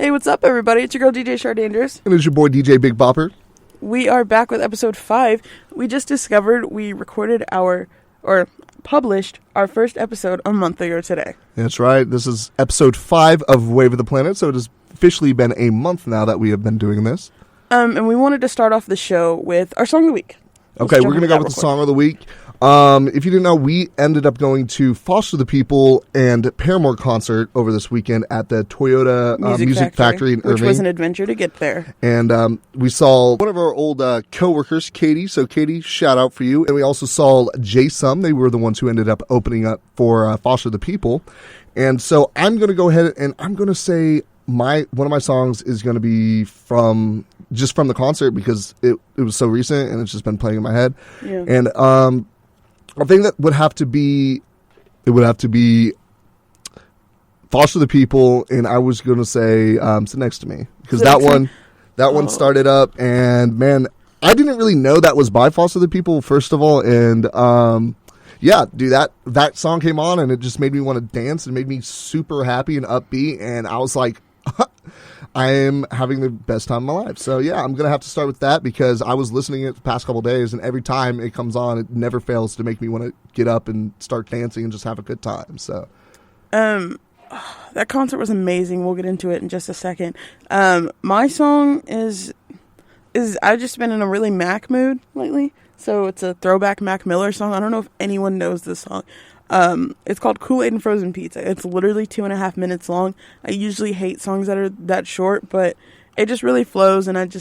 Hey, what's up, everybody? It's your girl, DJ Chardae and Bopp. And it's your boy, DJ Big Bopper. We are back with episode 5. We just discovered we published our first episode a month ago today. That's right. This is episode 5 of Wave of the Planet, so it has officially been a month now that we have been doing this. And we wanted to start off the show with our song of the week. Okay, we're going to go with the song of the week. If you didn't know, we ended up going to Foster the People and Paramore concert over this weekend at the Toyota Music Factory in Irving. Which was an adventure to get there. And we saw one of our old co-workers, Katie. So, Katie, shout out for you. And we also saw Jaysom. They were the ones who ended up opening up for Foster the People. And so I'm going to go ahead and I'm going to say one of my songs is going to be from the concert because it was so recent and it's just been playing in my head. Yeah. And I think that would have to be Foster the People, and I was going to say Sit Next to Me because that one started up, and man, I didn't really know that was by Foster the People first of all, and yeah, dude, that song came on and it just made me want to dance and made me super happy and upbeat, and I was like, I am having the best time of my life. So yeah, I'm going to have to start with that because I was listening to it the past couple of days, and every time it comes on, it never fails to make me want to get up and start dancing and just have a good time. So that concert was amazing. We'll get into it in just a second. My song is I've just been in a really Mac mood lately. So it's a throwback Mac Miller song. I don't know if anyone knows this song. It's called Kool-Aid and Frozen Pizza. It's literally 2.5 minutes long. I usually hate songs that are that short, but it just really flows, and it's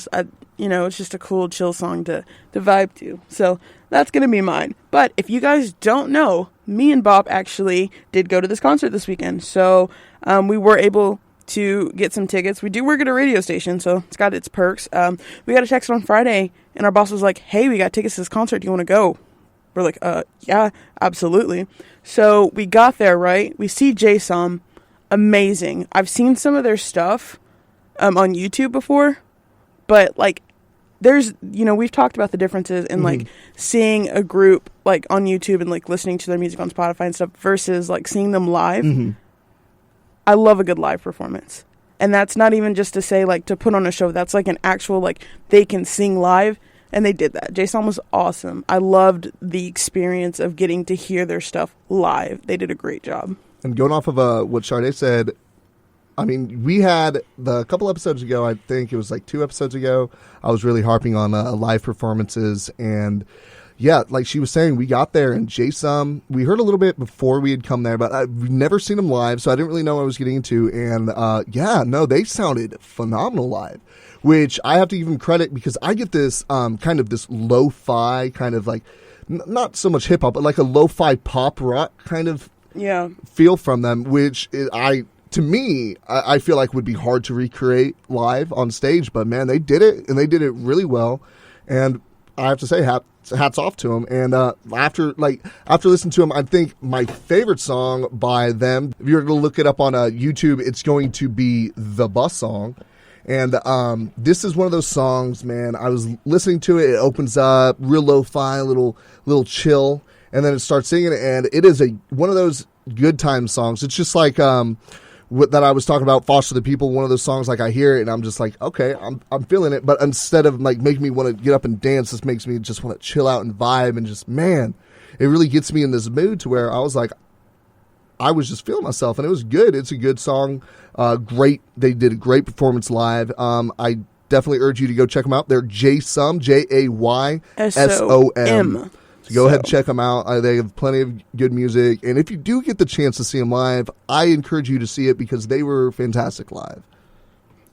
just a cool, chill song to vibe to. So that's going to be mine. But if you guys don't know, me and Bopp actually did go to this concert this weekend. So we were able to get some tickets. We do work at a radio station, so it's got its perks. We got a text on Friday, and our boss was like, hey, we got tickets to this concert. Do you want to go? We're like, yeah, absolutely. So we got there, right? We see Jaysom. Amazing. I've seen some of their stuff on YouTube before, but like there's, we've talked about the differences in like seeing a group like on YouTube and like listening to their music on Spotify and stuff versus like seeing them live. Mm-hmm. I love a good live performance. And that's not even just to say like to put on a show. That's like an actual like they can sing live. And they did that. Jaysom was awesome. I loved the experience of getting to hear their stuff live. They did a great job. And going off of what Chardae said, I mean, we had a couple episodes ago, I think it was like 2 episodes ago, I was really harping on live performances. And yeah, like she was saying, we got there and Jaysom, we heard a little bit before we had come there, but I've never seen him live, so I didn't really know what I was getting into. And they sounded phenomenal live. Which I have to give him credit because I get this kind of this lo-fi kind of like, not so much hip-hop, but like a lo-fi pop rock kind of feel from them, which I feel like would be hard to recreate live on stage. But man, they did it, and they did it really well. And I have to say, hats off to them. And after listening to them, I think my favorite song by them, if you were to look it up on YouTube, it's going to be the Bus Song. And this is one of those songs, man. I was listening to it. It opens up real lo-fi, little chill, and then it starts singing. And it is one of those good time songs. It's just like that I was talking about, Foster the People. One of those songs, like I hear it and I'm just like, okay, I'm feeling it. But instead of like making me want to get up and dance, this makes me just want to chill out and vibe and just, man, it really gets me in this mood to where I was like, I was just feeling myself, and it was good. It's a good song. Great. They did a great performance live. I definitely urge you to go check them out. They're Jaysom, Jaysom. So go ahead and check them out. They have plenty of good music. And if you do get the chance to see them live, I encourage you to see it because they were fantastic live.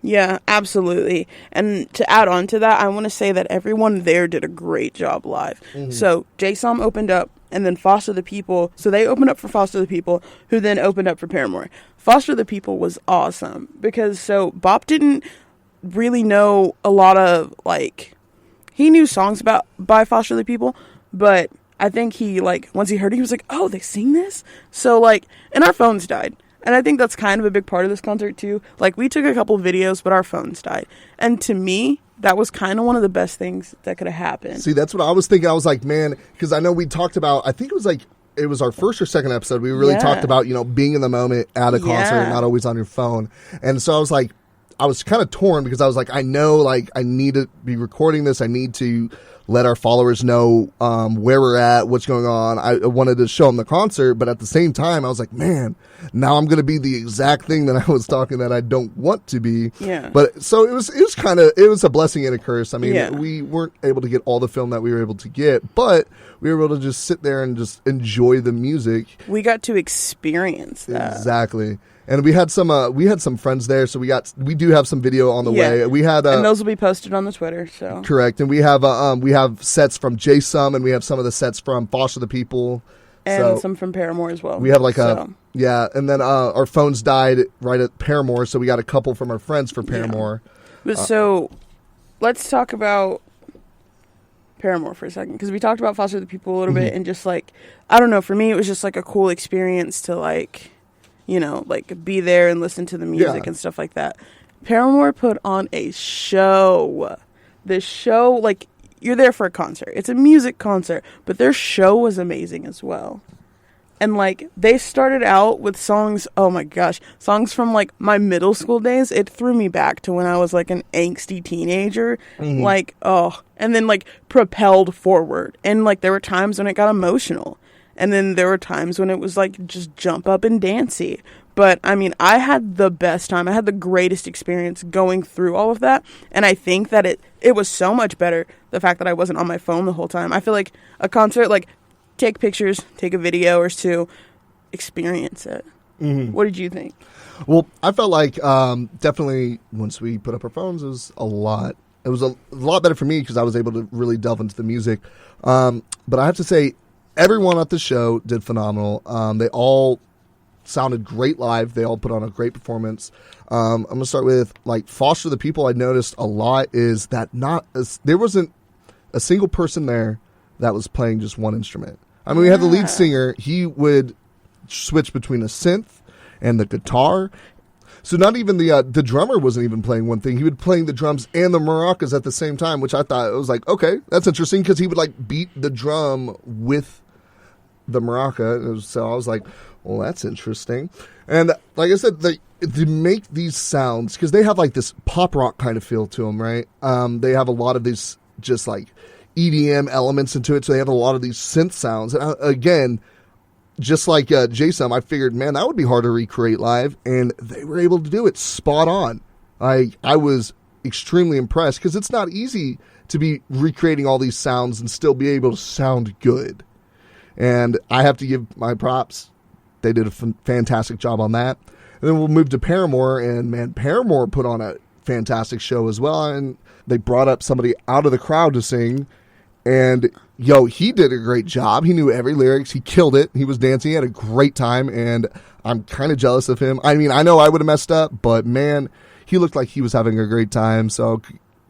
Yeah, absolutely. And to add on to that, I want to say that everyone there did a great job live. Mm-hmm. So Jaysom opened up, and then Foster the People. So they opened up for Foster the People, who then opened up for Paramore. Foster the People was awesome because Bopp didn't really know a lot of like, he knew songs by Foster the People, but I think he like once he heard it, he was like, oh, they sing this? So like, and our phones died. And I think that's kind of a big part of this concert too. Like we took a couple of videos, but our phones died. And to me, that was kind of one of the best things that could have happened. See, that's what I was thinking. I was like, man, because I know we talked about, I think it was our first or second episode. We really talked about, being in the moment at a concert, not always on your phone. And so I was like, I was kind of torn because I was like, I know, like, I need to be recording this. I need to let our followers know where we're at, what's going on. I wanted to show them the concert, but at the same time, I was like, man, now I'm going to be the exact thing that I was talking that I don't want to be. Yeah. But so it was a blessing and a curse. I mean, we weren't able to get all the film that we were able to get, but we were able to just sit there and just enjoy the music. We got to experience that. Exactly. And we had some friends there, so we do have some video on the way. We had and those will be posted on the Twitter. So correct, and we have sets from Jaysom, and we have some of the sets from Foster the People, and some from Paramore as well. We have and then our phones died right at Paramore, so we got a couple from our friends for Paramore. Yeah. So let's talk about Paramore for a second, because we talked about Foster the People a little bit, and just like, I don't know, for me it was just like a cool experience to like, you know, like be there and listen to the music and stuff like that. Paramore put on a show. The show, like, you're there for a concert. It's a music concert, but their show was amazing as well. And like, they started out with songs, oh my gosh, songs from like my middle school days. It threw me back to when I was like an angsty teenager. Like, and then like propelled forward. And like, there were times when it got emotional. And then there were times when it was like just jump up and dancey. But I mean, I had the best time. I had the greatest experience going through all of that. And I think that it was so much better, the fact that I wasn't on my phone the whole time. I feel like a concert, like, take pictures, take a video or two, experience it. What did you think? Well, I felt like definitely once we put up our phones, it was a lot better for me because I was able to really delve into the music. But I have to say, everyone at the show did phenomenal. They all sounded great live. They all put on a great performance. I'm going to start with, like, Foster the People. I noticed a lot is that there wasn't a single person there that was playing just one instrument. I mean, we had the lead singer. He would switch between a synth and the guitar. So not even the drummer wasn't even playing one thing. He would playing the drums and the maracas at the same time, which I thought, it was like, okay, that's interesting, because he would like beat the drum with the maraca. So I was like, well, that's interesting. And like I said, to make these sounds, because they have like this pop rock kind of feel to them, right? They have a lot of these just like EDM elements into it. So they have a lot of these synth sounds. And again, just like Jaysom, I figured, man, that would be hard to recreate live. And they were able to do it spot on. I was extremely impressed, because it's not easy to be recreating all these sounds and still be able to sound good. And I have to give my props. They did a fantastic job on that. And then we'll move to Paramore, and man, Paramore put on a fantastic show as well. And they brought up somebody out of the crowd to sing. And he did a great job. He knew every lyrics. He killed it. He was dancing. He had a great time. And I'm kind of jealous of him. I mean, I know I would have messed up, but man, he looked like he was having a great time. So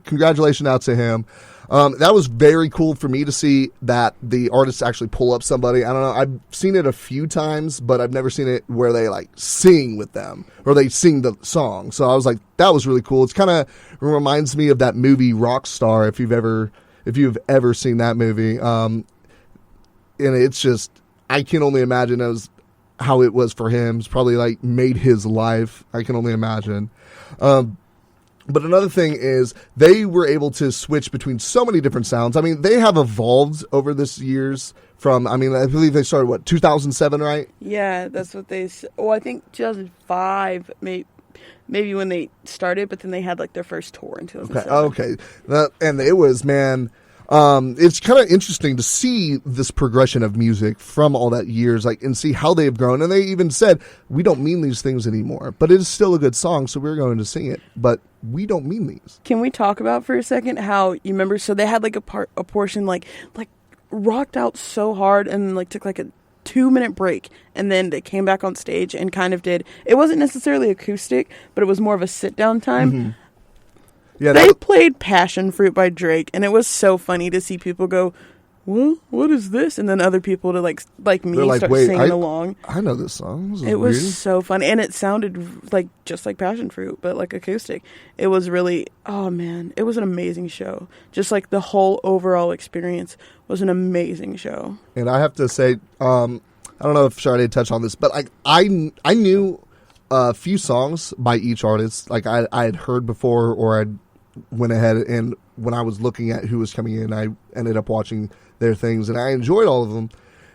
congratulations out to him. That was very cool for me to see that the artists actually pull up somebody. I don't know. I've seen it a few times, but I've never seen it where they like sing with them or they sing the song. So I was like, that was really cool. It's kind of reminds me of that movie Rockstar, if you've ever seen that movie. And it's just, I can only imagine how it was for him. It's probably like made his life. I can only imagine. But another thing is they were able to switch between so many different sounds. I mean, they have evolved over this years from, I mean, I believe they started, 2007, right? Yeah, that's what I think 2005, maybe when they started, but then they had like their first tour in 2007. Okay. And it was, man, it's kind of interesting to see this progression of music from all that years, like, and see how they've grown. And they even said, we don't mean these things anymore, but it is still a good song, so we're going to sing it. But we don't mean these. Can we talk about for a second how, you remember, so they had like a portion like rocked out so hard and like took like a 2-minute break, and then they came back on stage and kind of did, it wasn't necessarily acoustic, but it was more of a sit down time. Yeah, they played Passion Fruit by Drake, and it was so funny to see people go, well, what is this? And then other people to like me start singing along. I know this song. It was so fun, and it sounded like just like Passion Fruit, but like acoustic. It was really, oh man, it was an amazing show. Just like the whole overall experience was an amazing show. And I have to say, I don't know if Chardae touched on this, but I knew a few songs by each artist. Like I had heard before, or I went ahead and when I was looking at who was coming in, I ended up watching their things, and I enjoyed all of them.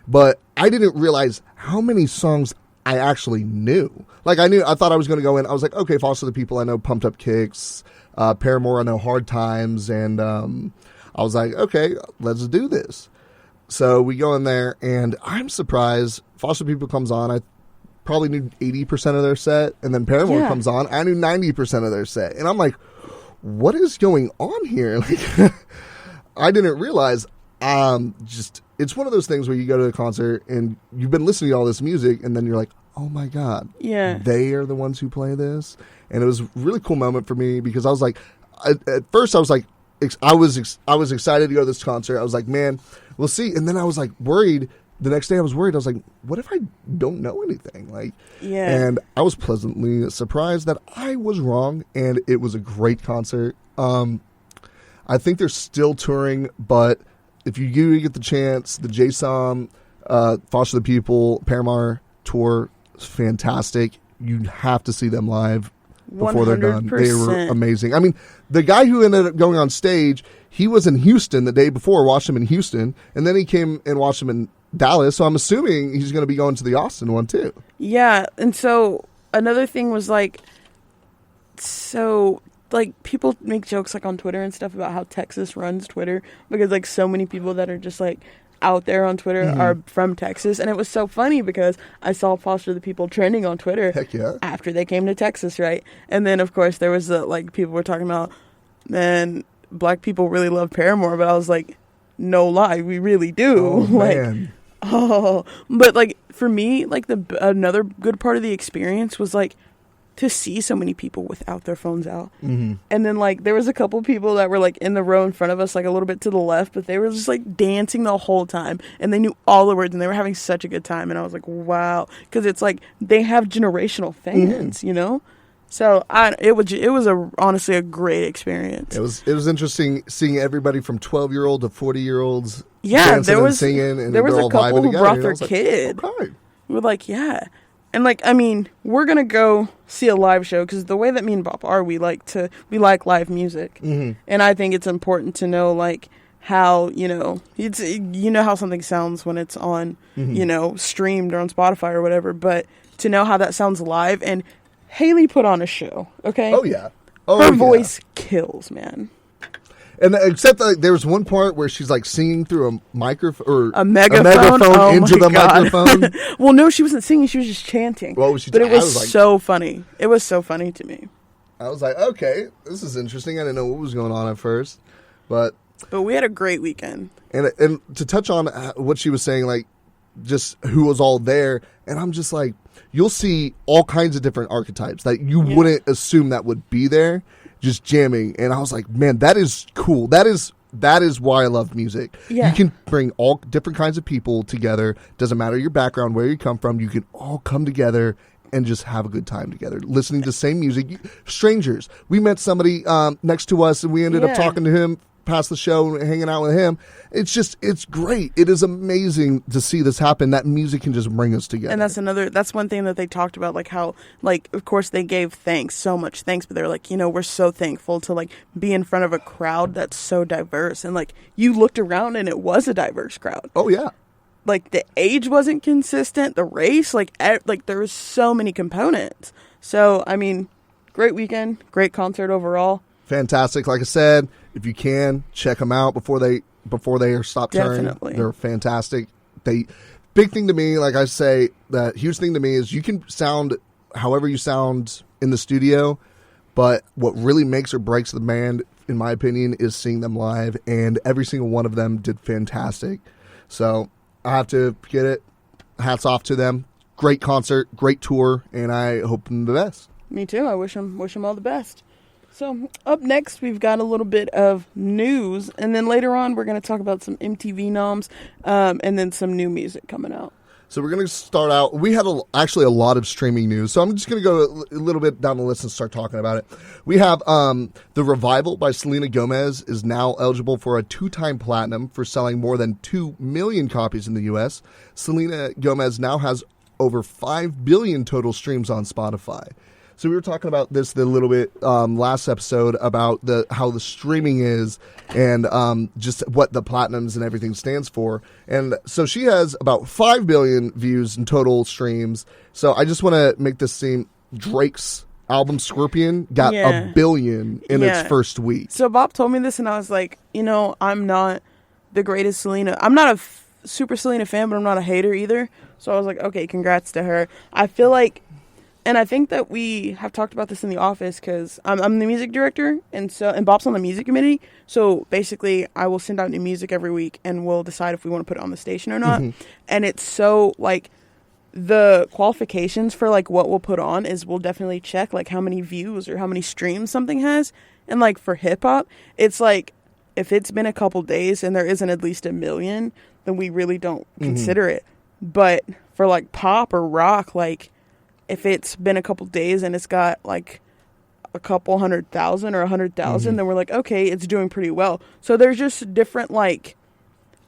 But I didn't realize how many songs I actually knew. Like I thought I was going to go in. I was like, okay, Foster the People, I know Pumped Up Kicks. Paramore, I know Hard Times. And I was like, okay, let's do this. So we go in there, and I'm surprised. Foster the People comes on. I probably knew 80% of their set. And then Paramore comes on. I knew 90% of their set. And I'm like, what is going on here? Like, I didn't realize. It's one of those things where you go to a concert and you've been listening to all this music, and then you're like, oh my God, they are the ones who play this. And it was a really cool moment for me, because I was like, at first I was like, I was excited to go to this concert. I was like, man, we'll see. And then I was like worried. The next day I was worried. I was like, what if I don't know anything? Like, and I was pleasantly surprised that I was wrong, and it was a great concert. I think they're still touring, but if you get the chance, the Jaysom, Foster the People, Paramore tour is fantastic. You have to see them live before they're done. 100%. They were amazing. I mean, the guy who ended up going on stage, he was in Houston the day before, watched him in Houston, and then he came and watched him in Dallas, so I'm assuming he's going to be going to the Austin one too. Yeah, and so another thing was like, people make jokes like on Twitter and stuff about how Texas runs Twitter, because like so many people that are just like out there on Twitter are from Texas. And it was so funny because I saw Foster the People trending on Twitter after they came to Texas, right? And then of course there was people were talking about, man, black people really love Paramore, but I was like, no lie, we really do. Oh, man. But like for me, like another good part of the experience was like to see so many people without their phones out. And then like there was a couple people that were like in the row in front of us, like a little bit to the left, but they were just like dancing the whole time, and they knew all the words, and they were having such a good time. And I was like, wow, because it's like they have generational fans, you know. So it was honestly a great experience. It was interesting seeing everybody from 12-year-old to 40-year-olds dancing and singing, and there was all a couple who together. brought their kid. Like, okay. We were like, yeah. And like, I mean, we're going to go see a live show, because the way that me and Bopp are, we like live music. And I think it's important to know like how, you know how something sounds when it's on, streamed or on Spotify or whatever, but to know how that sounds live. And Haley put on a show, okay? Oh, yeah. Her voice kills, man. And except that there was one part where she's like singing through a microphone or a megaphone into the microphone. Well, no, she wasn't singing; she was just chanting. But it was so funny. It was so funny to me. I was like, okay, this is interesting. I didn't know what was going on at first, but we had a great weekend. And to touch on what she was saying, like just who was all there, and I'm just like, you'll see all kinds of different archetypes that you wouldn't assume that would be there. Just jamming, and I was like, man, that is cool. That is why I love music. You can bring all different kinds of people together. Doesn't matter your background, where you come from, you can all come together and just have a good time together, listening to the same music. Strangers. We met somebody next to us, and we ended up talking to him past the show and hanging out with him. It's great. It is amazing to see this happen, that music can just bring us together. And that's one thing that they talked about, like how, like, of course they gave so much thanks, but they're like, we're so thankful to like be in front of a crowd that's so diverse. And like you looked around and it was a diverse crowd. Oh yeah. Like the age wasn't consistent, the race, like there was so many components. So I mean, great weekend, great concert overall. Fantastic. Like I said, if you can, check them out before they are stopped touring. Definitely. They're fantastic. Big thing to me, like I say, the huge thing to me is you can sound however you sound in the studio, but what really makes or breaks the band, in my opinion, is seeing them live, and every single one of them did fantastic. So I have to get it. Hats off to them. Great concert, great tour, and I hope them the best. Me too. I wish them all the best. So up next, we've got a little bit of news, and then later on, we're going to talk about some MTV noms, and then some new music coming out. So we're going to start out. We had actually a lot of streaming news, so I'm just going to go a little bit down the list and start talking about it. We have The Revival by Selena Gomez is now eligible for a 2-time platinum for selling more than 2 million copies in the U.S. Selena Gomez now has over 5 billion total streams on Spotify. So we were talking about this a little bit last episode about how the streaming is and just what the platinums and everything stands for. And so she has about 5 billion views in total streams. So I just want to make this seem Drake's album Scorpion got a billion in its first week. So Bopp told me this and I was like, I'm not the greatest Selena. I'm not a super Selena fan, but I'm not a hater either. So I was like, okay, congrats to her. I feel like, and I think that we have talked about this in the office because I'm the music director and Bopp's on the music committee. So basically I will send out new music every week and we'll decide if we want to put it on the station or not. Mm-hmm. And it's so like the qualifications for like what we'll put on is we'll definitely check like how many views or how many streams something has. And like for hip hop, it's like if it's been a couple days and there isn't at least 1 million, then we really don't consider it. But for like pop or rock, like if it's been a couple days and it's got like a couple 100,000 or 100,000, then we're like, okay, it's doing pretty well. So there's just different, like,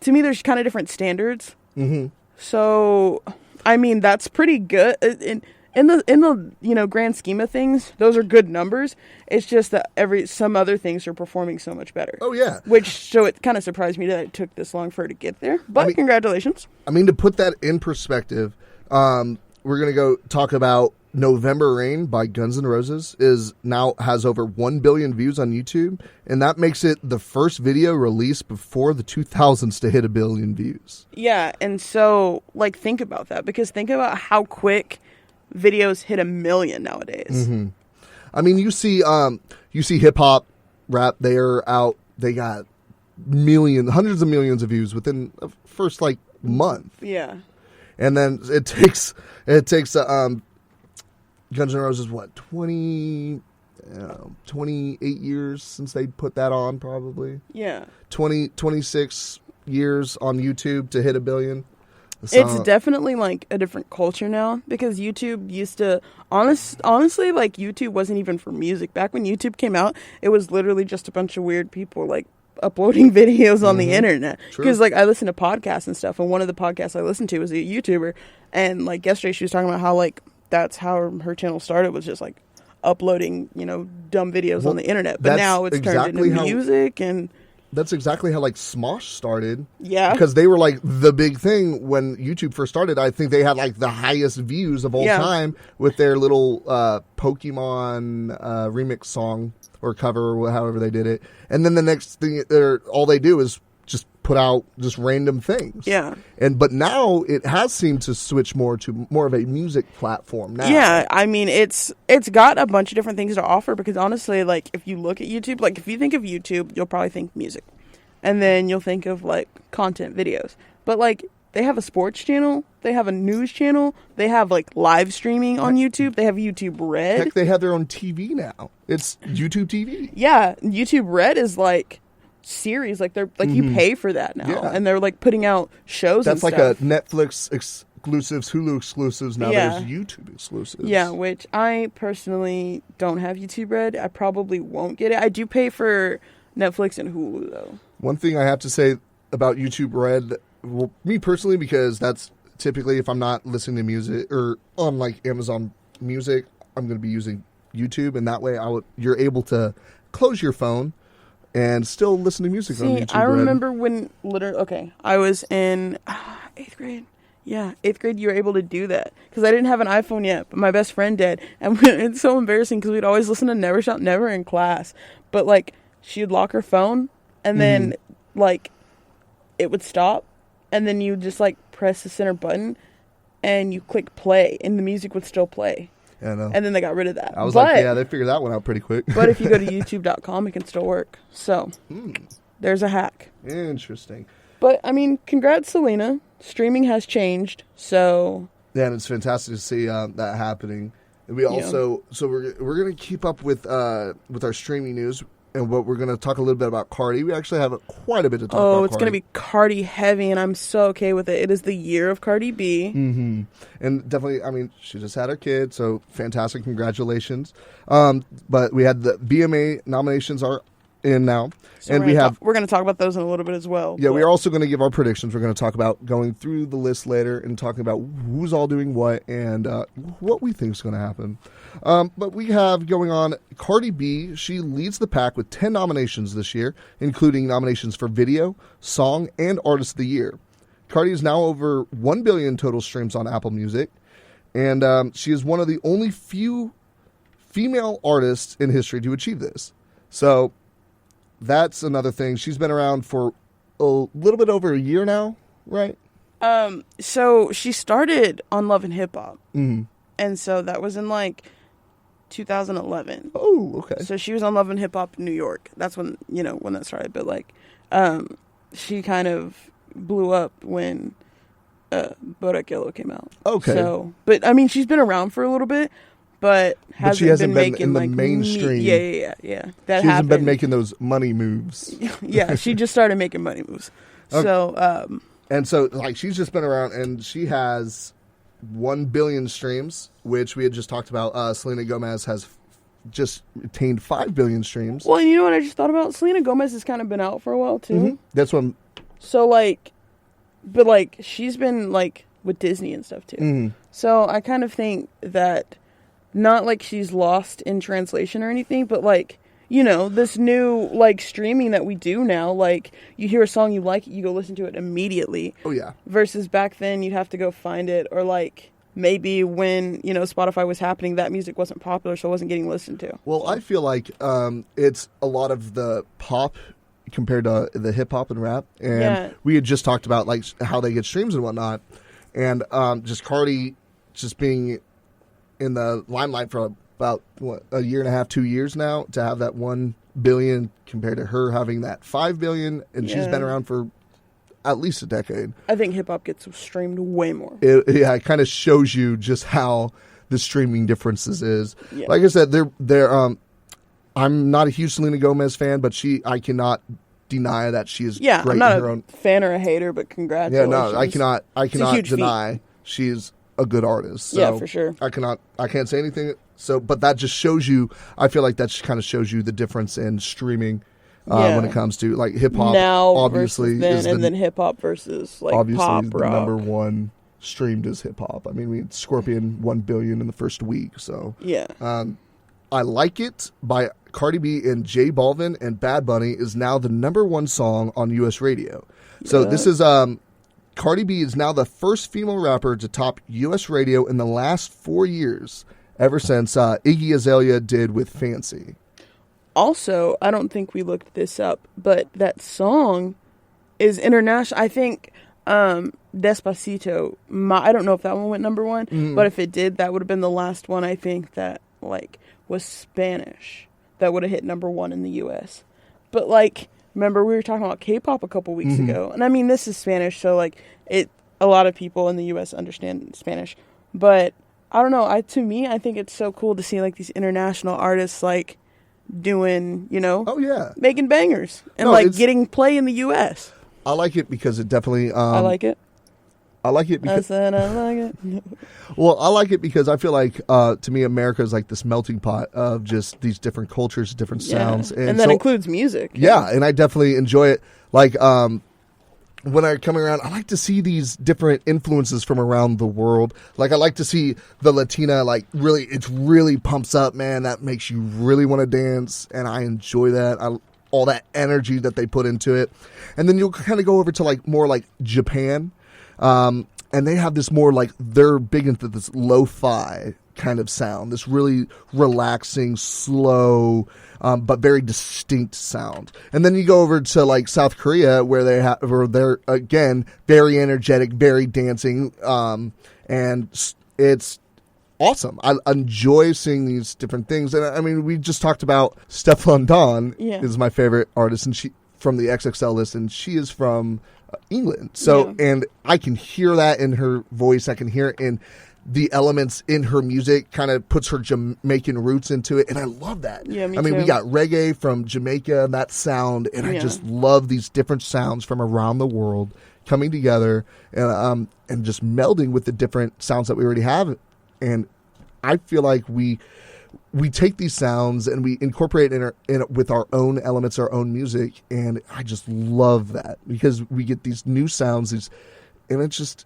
to me, there's kind of different standards. Mm-hmm. So, I mean, that's pretty good. In the grand scheme of things, those are good numbers. It's just that some other things are performing so much better. Oh yeah. So it kind of surprised me that it took this long for her to get there. But congratulations. I mean, to put that in perspective, we're gonna go talk about November Rain by Guns N' Roses has over 1 billion views on YouTube, and that makes it the first video released before the 2000s to hit 1 billion views. Yeah, and so like think about that because think about how quick videos hit 1 million nowadays. Mm-hmm. I mean, you see hip hop, rap. They got hundreds of millions of views within the first like month. Yeah, and then it takes Guns N' Roses 28 years since they put that on, probably. Yeah, 26 years on YouTube to hit 1 billion. It's definitely like a different culture now because YouTube used to honestly like YouTube wasn't even for music. Back when YouTube came out, it was literally just a bunch of weird people like uploading videos on the internet. Because like I listen to podcasts and stuff, and one of the podcasts I listened to was a YouTuber, and like yesterday she was talking about how like that's how her channel started, was just like uploading dumb videos on the internet. But now it's turned into music and. That's exactly how like Smosh started. Yeah. Because they were like the big thing when YouTube first started. I think they had like the highest views of all time with their little Pokemon remix song or cover or however they did it. And then the next thing, all they do is just put out just random things. Yeah. But now it has seemed to switch more of a music platform now. Yeah, I mean it's got a bunch of different things to offer because honestly, like if you look at YouTube, like if you think of YouTube, you'll probably think music. And then you'll think of like content videos. But like they have a sports channel, they have a news channel, they have like live streaming on YouTube, they have YouTube Red. Heck, they have their own TV now. It's YouTube TV. Yeah, YouTube Red is like series, like they're like you pay for that now, and they're like putting out shows. That's and like stuff. a Netflix exclusives, Hulu exclusives. Now there's YouTube exclusives. Yeah, which I personally don't have YouTube Red. I probably won't get it. I do pay for Netflix and Hulu though. One thing I have to say about YouTube Red, well, me personally, because that's typically if I'm not listening to music or on like Amazon Music, I'm going to be using YouTube, and that way you're able to close your phone and still listen to music on YouTube. I remember when I was in 8th grade. Yeah, 8th grade, you were able to do that. Because I didn't have an iPhone yet, but my best friend did. And it's so embarrassing because we'd always listen to Never Shout Never in class. But, like, she'd lock her phone, and then, like, it would stop. And then you just, like, press the center button, and you click play, and the music would still play. Yeah, I know. And then they got rid of that. I was like, yeah, they figured that one out pretty quick. But if you go to youtube.com, it can still work. So, there's a hack. Interesting. But, I mean, congrats, Selena. Streaming has changed, so... Yeah, and it's fantastic to see that happening. And we also... So we're going to keep up with our streaming news, and what we're going to talk a little bit about Cardi. We actually have quite a bit to talk about. Oh, it's going to be Cardi heavy, and I'm so okay with it. It is the year of Cardi B. Mm-hmm. And definitely, I mean, she just had her kid, so fantastic. Congratulations. But we had the BMA nominations are in now. So and we're going to talk about those in a little bit as well. Yeah, we are also going to give our predictions. We're going to talk about going through the list later and talking about who's all doing what and what we think is going to happen. But we have going on Cardi B. She leads the pack with 10 nominations this year, including nominations for video, song, and artist of the year. Cardi is now over 1 billion total streams on Apple Music, and she is one of the only few female artists in history to achieve this. So that's another thing. She's been around for a little bit over a year now, right? So she started on Love and Hip Hop. Mm-hmm. And so that was in 2011. Oh, okay. So she was on Love and Hip Hop in New York. That's when, when that started. But she kind of blew up when Bodak Yellow came out. Okay. So, but I mean, she's been around for a little bit. But she hasn't been making in the mainstream. Yeah. That she hasn't happened. been making those money moves. Yeah, she just started making money moves. Okay. So, and so she's just been around, and she has 1 billion streams, which we had just talked about. Selena Gomez has just attained 5 billion streams. Well, and you know what I just thought about? Selena Gomez has kind of been out for a while too. Mm-hmm. That's what. So but she's been with Disney and stuff too. Mm-hmm. So I kind of think that. Not like she's lost in translation or anything, but this new streaming that we do now, you hear a song you like, you go listen to it immediately. Oh yeah. Versus back then you'd have to go find it, or maybe when Spotify was happening, that music wasn't popular, so it wasn't getting listened to. Well, I feel like it's a lot of the pop compared to the hip hop and rap, and we had just talked about how they get streams and whatnot, and just Cardi just being in the limelight for about a year and a half, 2 years now, to have that 1 billion compared to her having that 5 billion, and she's been around for at least a decade. I think hip hop gets streamed way more. It kind of shows you just how the streaming differences is. Yeah. Like I said, I'm not a huge Selena Gomez fan, but I cannot deny that she is great I'm not in her own fan or a hater, but congratulations. Yeah, no, I cannot deny she's a good artist. So yeah, for sure. I can't say anything. So, but that just shows you. I feel like that just kind of shows you the difference in streaming when it comes to hip hop. Now, obviously, versus then, and then hip hop versus obviously pop the rock. number one streamed is hip hop. I mean, we had Scorpion 1 billion in the first week. So yeah, I Like It by Cardi B and J Balvin and Bad Bunny is now the number one song on U.S. radio. So this is Cardi B is now the first female rapper to top U.S. radio in the last 4 years, ever since Iggy Azalea did with Fancy. Also, I don't think we looked this up, but that song is international. I think Despacito, I don't know if that one went number one, but if it did, that would have been the last one I think that was Spanish that would have hit number one in the U.S. But remember, we were talking about K-pop a couple weeks ago, and I mean, this is Spanish, so a lot of people in the U.S. understand Spanish, but I don't know. To me, I think it's so cool to see these international artists doing, oh yeah, making bangers and getting play in the U.S. I like it because it definitely. I like it. I like it because I said I like it. Well, I like it because I feel to me, America is this melting pot of just these different cultures, different sounds, and that includes music. Yeah, and I definitely enjoy it. When I come around, I like to see these different influences from around the world. I like to see the Latina, it really pumps up, man. That makes you really want to dance, and I enjoy that. All that energy that they put into it. And then you'll kind of go over to more Japan, and they have this more they're big into this lo-fi kind of sound, this really relaxing, slow, but very distinct sound. And then you go over to South Korea where they're again very energetic, very dancing, and it's awesome. I enjoy seeing these different things. And I mean, we just talked about Stefflon Don is my favorite artist, and she from the XXL list, and she is from England. So and I can hear that in her voice. I can hear it in the elements in her music, kind of puts her Jamaican roots into it, and I love that. Yeah, me I mean, too. we got reggae from Jamaica and that sound, and I just love these different sounds from around the world coming together and just melding with the different sounds that we already have. And I feel like we we take these sounds and we incorporate with our own elements, our own music, and I just love that because we get these new sounds, and it's just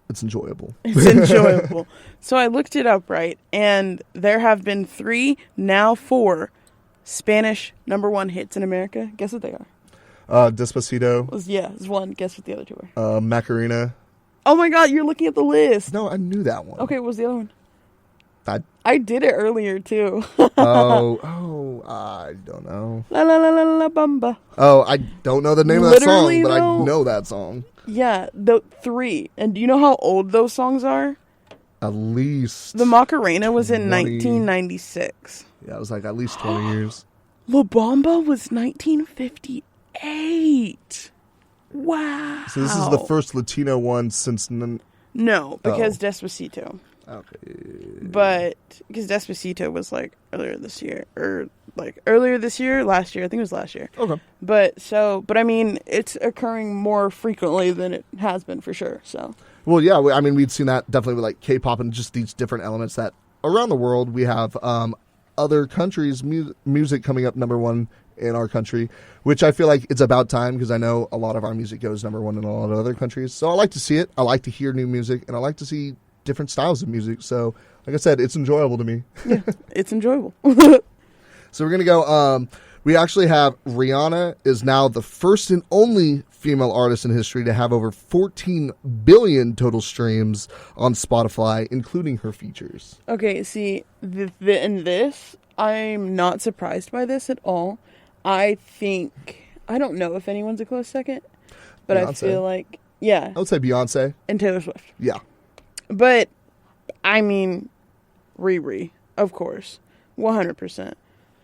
it's enjoyable. It's enjoyable. So I looked it up, right, and there have been 3, now 4 Spanish #1 hits in America. Guess what they are? Despacito. It's one. Guess what the other 2 are? Macarena. Oh my God, you're looking at the list. No, I knew that one. Okay, what was the other one? I did it earlier too. I don't know. La la la la la bamba. Oh, I don't know the name of that Literally, song, but though, I know that song. Yeah, the 3. And do you know how old those songs are? At least The Macarena was in 20. 1996. Yeah, it was like at least 20 years. La Bamba was 1958. Wow. So this is the first Latino one since... No, because Despacito. Okay. But because Despacito was like earlier this year, last year. I think it was last year. Okay. But I mean, it's occurring more frequently than it has been for sure. So. Well, yeah. I mean, we'd seen that definitely with like K-pop and just these different elements that around the world we have other countries' music coming up #1 in our country, which I feel like it's about time because I know a lot of our music goes #1 in a lot of other countries. So I like to see it. I like to hear new music, and I like to see different styles of music. So, like I said, it's enjoyable to me. Yeah, it's enjoyable. So we're going to go, we actually have Rihanna is now the first and only female artist in history to have over 14 billion total streams on Spotify, including her features. Okay, see, in this, I'm not surprised by this at all. I don't know if anyone's a close second, but Beyonce. I feel like, yeah. I would say Beyonce. And Taylor Swift. Yeah. But, I mean, Riri, of course, 100%.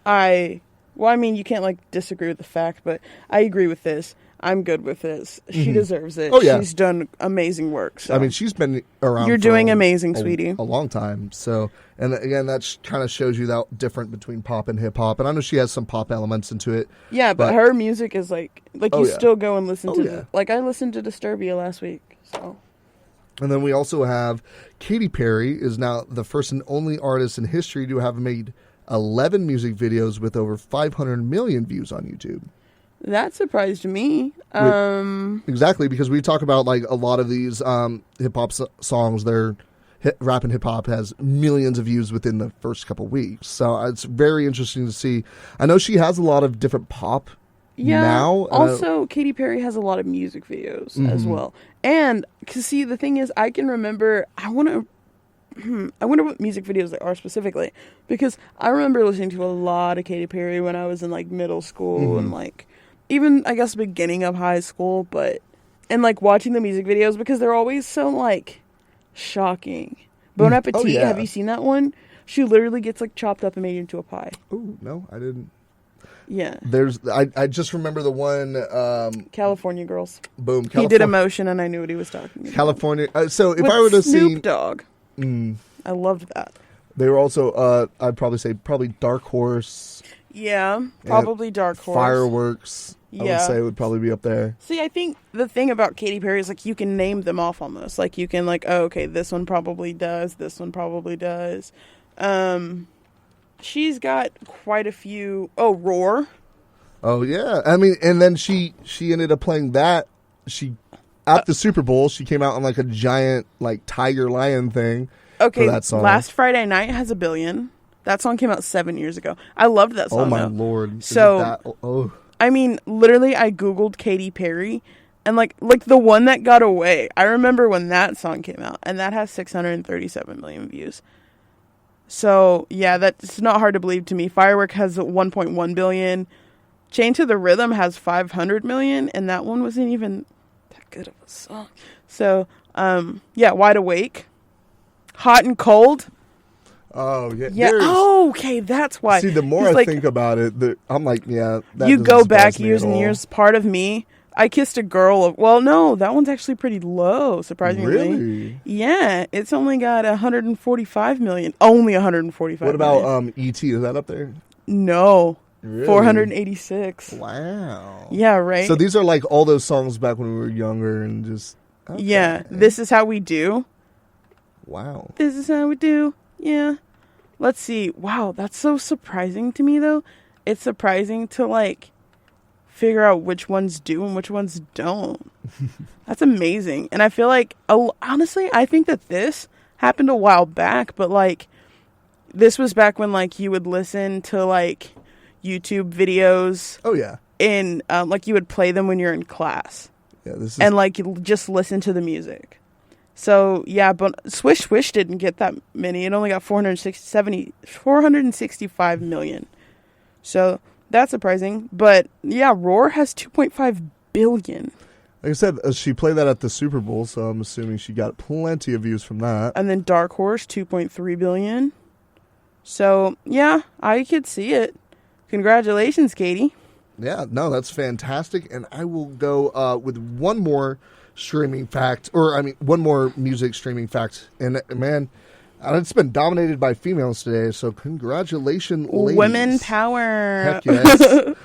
I mean, you can't, disagree with the fact, but I agree with this. I'm good with this. She deserves it. Oh, yeah. She's done amazing work. So. I mean, she's been around You're doing amazing, sweetie. A long time. So, and again, that kind of shows you that difference between pop and hip-hop. And I know she has some pop elements into it. Yeah, but her music is still go and listen to I listened to Disturbia last week, so... And then we also have Katy Perry is now the first and only artist in history to have made 11 music videos with over 500 million views on YouTube. That surprised me. Exactly, because we talk about a lot of these hip-hop songs, rap and hip-hop has millions of views within the first couple weeks. So it's very interesting to see. I know she has a lot of different pop now. Also, Katy Perry has a lot of music videos as well. And, cause see, the thing is, I can remember, I wonder what music videos they are specifically. Because I remember listening to a lot of Katy Perry when I was in, middle school and, even, I guess, beginning of high school. And watching the music videos because they're always so, shocking. Bon Appetit, have you seen that one? She literally gets, chopped up and made into a pie. Oh, no, I didn't. Yeah. I just remember the one... California Girls. Boom. He did Emotion, and I knew what he was talking about. California... so if With I were to see... Snoop Dogg. I loved that. They were also, I'd probably say, Dark Horse. Yeah, probably Dark Horse. Fireworks, I would say, would probably be up there. See, I think the thing about Katy Perry is, you can name them off almost. You can, oh, okay, this one probably does, this one probably does. She's got quite a few... Oh, Roar. Oh, yeah. I mean, and then she ended up playing that. At the Super Bowl, she came out on, a giant, tiger lion thing for that song. Last Friday Night has 1 billion. That song came out 7 years ago. I loved that song, Oh, my Lord. So, I mean, literally, I Googled Katy Perry, and, the one that got away, I remember when that song came out, and that has 637 million views. So, yeah, that's not hard to believe to me. Firework has 1.1 billion. Chain to the Rhythm has 500 million, and that one wasn't even that good of a song. So, Wide Awake. Hot and Cold. Oh, yeah. Yeah. Oh, okay, that's why. See, the more I think about it, I'm that you go back years and years. Part of me, I Kissed a Girl. Well, no, that one's actually pretty low, surprisingly. Really? Yeah, it's only got 145 million. Only 145 What about E.T.? Is that up there? No. Really? 486. Wow. Yeah, right? So these are all those songs back when we were younger and just... Okay. Yeah, This Is How We Do. Wow. This is how we do. Yeah. Let's see. Wow, that's so surprising to me, though. It's surprising to, like, figure out which ones do and which ones don't. That's amazing. And I feel like, honestly, I think that this happened a while back, but, like, this was back when, like, you would listen to, like, YouTube videos. Oh, yeah. And, like, you would play them when you're in class. Yeah, this is... And, like, just listen to the music. So, yeah, but Swish Swish didn't get that many. It only got 465 million. So, that's surprising. But, yeah, Roar has 2.5 billion. Like I said, she played that at the Super Bowl, so I'm assuming she got plenty of views from that. And then Dark Horse, 2.3 billion. So, yeah, I could see it. Congratulations, Katie. Yeah, no, that's fantastic. And I will go with one more streaming fact, one more music streaming fact. And man, it's been dominated by females today, so congratulations, ladies. Women power. Heck yes.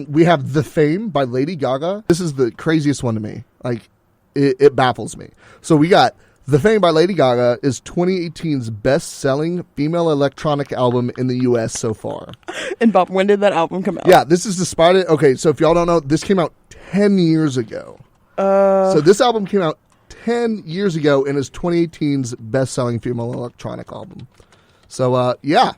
We have The Fame by Lady Gaga. This is the craziest one to me. Like, it baffles me. So we got The Fame by Lady Gaga is 2018's best-selling female electronic album in the U.S. so far. And Bob, when did that album come out? Yeah, this is despite it. Okay, so if y'all don't know, this came out 10 years ago. So this album came out 10 years ago and is 2018's best-selling female electronic album. So, yeah.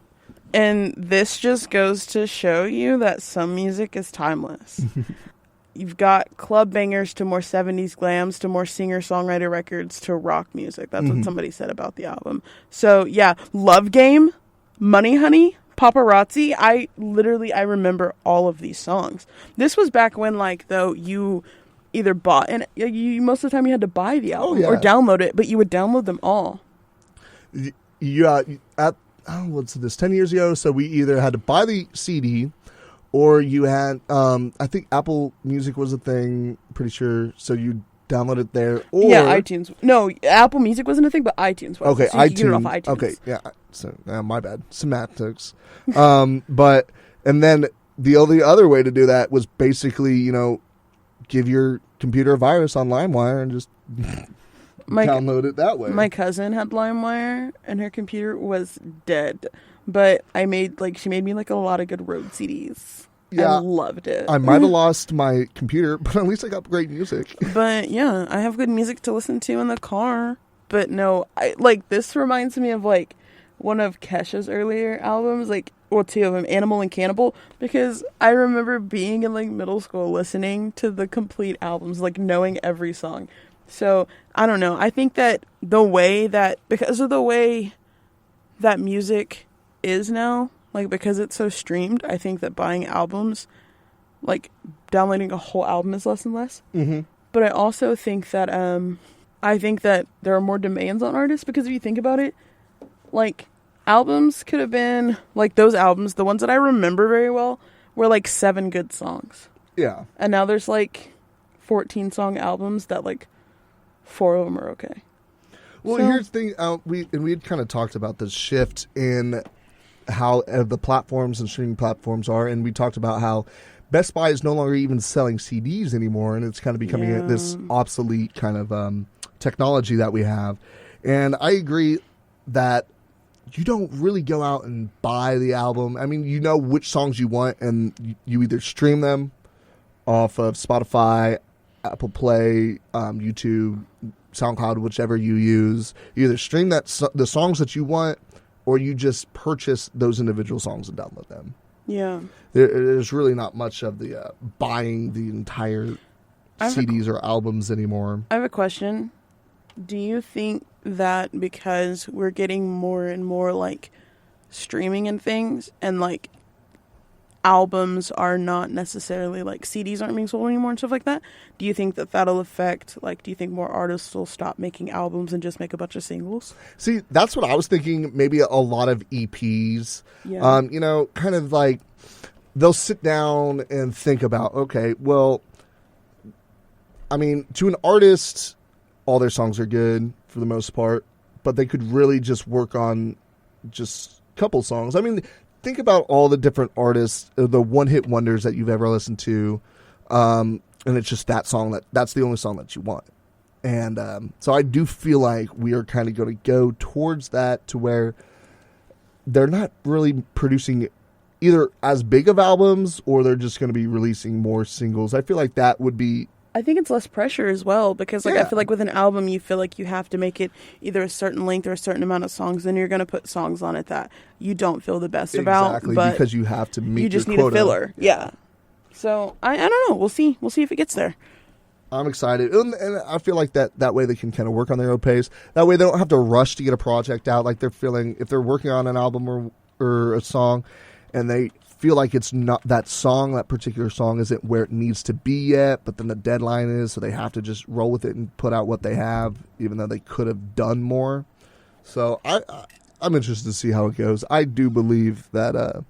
And this just goes to show you that some music is timeless. You've got club bangers to more 70s glams to more singer-songwriter records to rock music. That's what somebody said about the album. So, yeah, Love Game, Money Honey, Paparazzi. I remember all of these songs. This was back when, like, though, you either bought, and you most of the time you had to buy the album or download it, but you would download them all. What's this, 10 years ago? So we either had to buy the CD or you had, I think Apple Music was a thing, pretty sure. So you download it there. Or, yeah, iTunes. No, Apple Music wasn't a thing, but iTunes was. Okay, so you iTunes. get it off iTunes. Okay, yeah. So, my bad. Semantics. And then the only other way to do that was basically, give your computer a virus on LimeWire and just download it that way. My cousin had LimeWire and her computer was dead. But she made me like a lot of good road CDs. Yeah. I loved it. I might have lost my computer, but at least I got great music. But yeah, I have good music to listen to in the car. But no, this reminds me of like one of Kesha's earlier albums, two of them, Animal and Cannibal, because I remember being in like middle school listening to the complete albums, like knowing every song. So I don't know. I think that because of the way that music is now, like because it's so streamed, I think that buying albums, like downloading a whole album is less and less. Mm-hmm. But I also think that there are more demands on artists, because if you think about it, like albums could have been like those albums, the ones that I remember very well were like 7 good songs. Yeah. And now there's like 14 song albums that like 4 of them are okay. Well, here's the thing. We had kind of talked about the shift in how the platforms and streaming platforms are, and we talked about how Best Buy is no longer even selling CDs anymore, and it's kind of becoming this obsolete kind of technology that we have. And I agree that you don't really go out and buy the album. I mean, you know which songs you want, and you either stream them off of Spotify, Apple Play, YouTube, SoundCloud, whichever you use. You either stream the songs that you want, or you just purchase those individual songs and download them. Yeah. There's really not much of the buying the entire CDs or albums anymore. I have a question. Do you think that because we're getting more and more like streaming and things, and like albums are not necessarily like CDs aren't being sold anymore and stuff like that, do you think that that'll affect, like, do you think more artists will stop making albums and just make a bunch of singles? See, that's what I was thinking. Maybe a lot of EPs. Yeah. Kind of like they'll sit down and think about, okay, well, I mean, to an artist, all their songs are good for the most part, but they could really just work on just a couple songs. I mean, think about all the different artists, the one-hit wonders that you've ever listened to, and it's just that song that's the only song that you want. And so I do feel like we are kind of going to go towards that, to where they're not really producing either as big of albums, or they're just going to be releasing more singles. I feel like that would be... I think it's less pressure as well, because I feel like with an album, you feel like you have to make it either a certain length or a certain amount of songs, and you're going to put songs on it that you don't feel the best about. But because you have to meet you just your need quota. a filler. Yeah. So I don't know. We'll see. We'll see if it gets there. I'm excited, and I feel like that way they can kind of work on their own pace. That way they don't have to rush to get a project out. Like they're feeling, if they're working on an album or a song, and they feel like it's not that particular song isn't where it needs to be yet, but then the deadline is, so they have to just roll with it and put out what they have, even though they could have done more. So I'm interested to see how it goes. I do believe that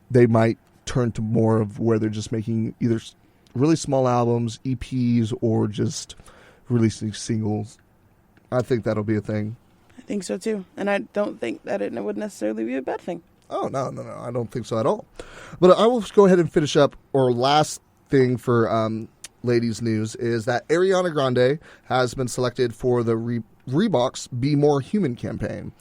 they might turn to more of where they're just making either really small albums, EPs, or just releasing singles. I think that'll be a thing. I think so too, and I don't think that it would necessarily be a bad thing. Oh, no, I don't think so at all. But I will go ahead and finish up. Our last thing for ladies' news is that Ariana Grande has been selected for the Reebok's Be More Human campaign.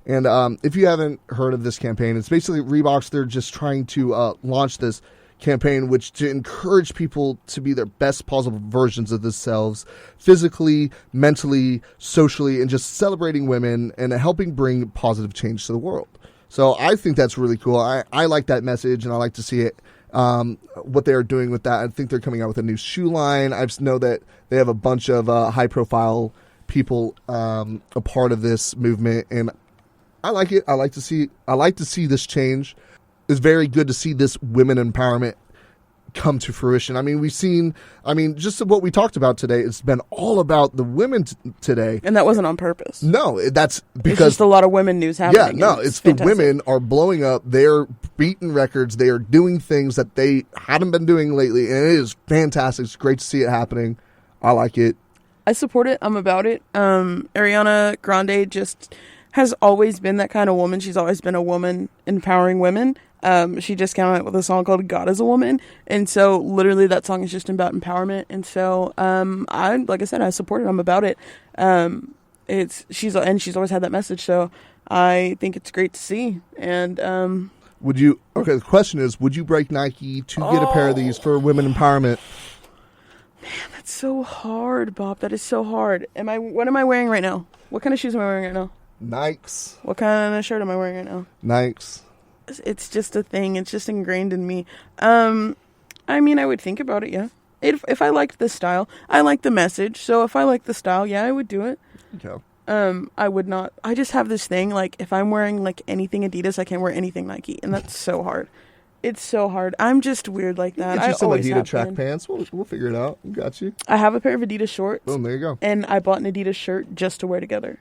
And if you haven't heard of this campaign, it's basically Reebok's, they're just trying to launch this campaign which to encourage people to be their best possible versions of themselves, physically, mentally, socially, and just celebrating women and helping bring positive change to the world. So I think that's really cool. I like that message, and I like to see it, what they're doing with that. I think they're coming out with a new shoe line. I just know that they have a bunch of high-profile people a part of this movement, and I like it. I like to see this change. It's very good to see this women empowerment come to fruition. I mean, just what we talked about today, it's been all about the women today. And that wasn't on purpose. No, that's because... It's just a lot of women news happening. Yeah, no, it's fantastic. The women are blowing up. They're beating records. They are doing things that they hadn't been doing lately, and it is fantastic. It's great to see it happening. I like it. I support it. I'm about it. Ariana Grande just has always been that kind of woman. She's always been a woman empowering women. She just came out with a song called God is a Woman, and so literally that song is just about empowerment. And so like I said, I support it. I'm about it. She's always had that message, so I think it's great to see. And the question is, would you break Nike to get a pair of these for women empowerment? Man, that's so hard, Bob. That is so hard. What am I wearing right now? What kind of shoes am I wearing right now? Nikes. What kind of shirt am I wearing right now? Nikes. It's just a thing. It's just ingrained in me. I would think about it, yeah. If I liked the style, I like the message. So if I like the style, yeah, I would do it. Okay. I would not. I just have this thing, like, if I'm wearing, like, anything Adidas, I can't wear anything Nike. And that's so hard. It's so hard. I'm just weird like that. Get you some Adidas track pants. We'll figure it out. We got you. I have a pair of Adidas shorts. Boom, there you go. And I bought an Adidas shirt just to wear together.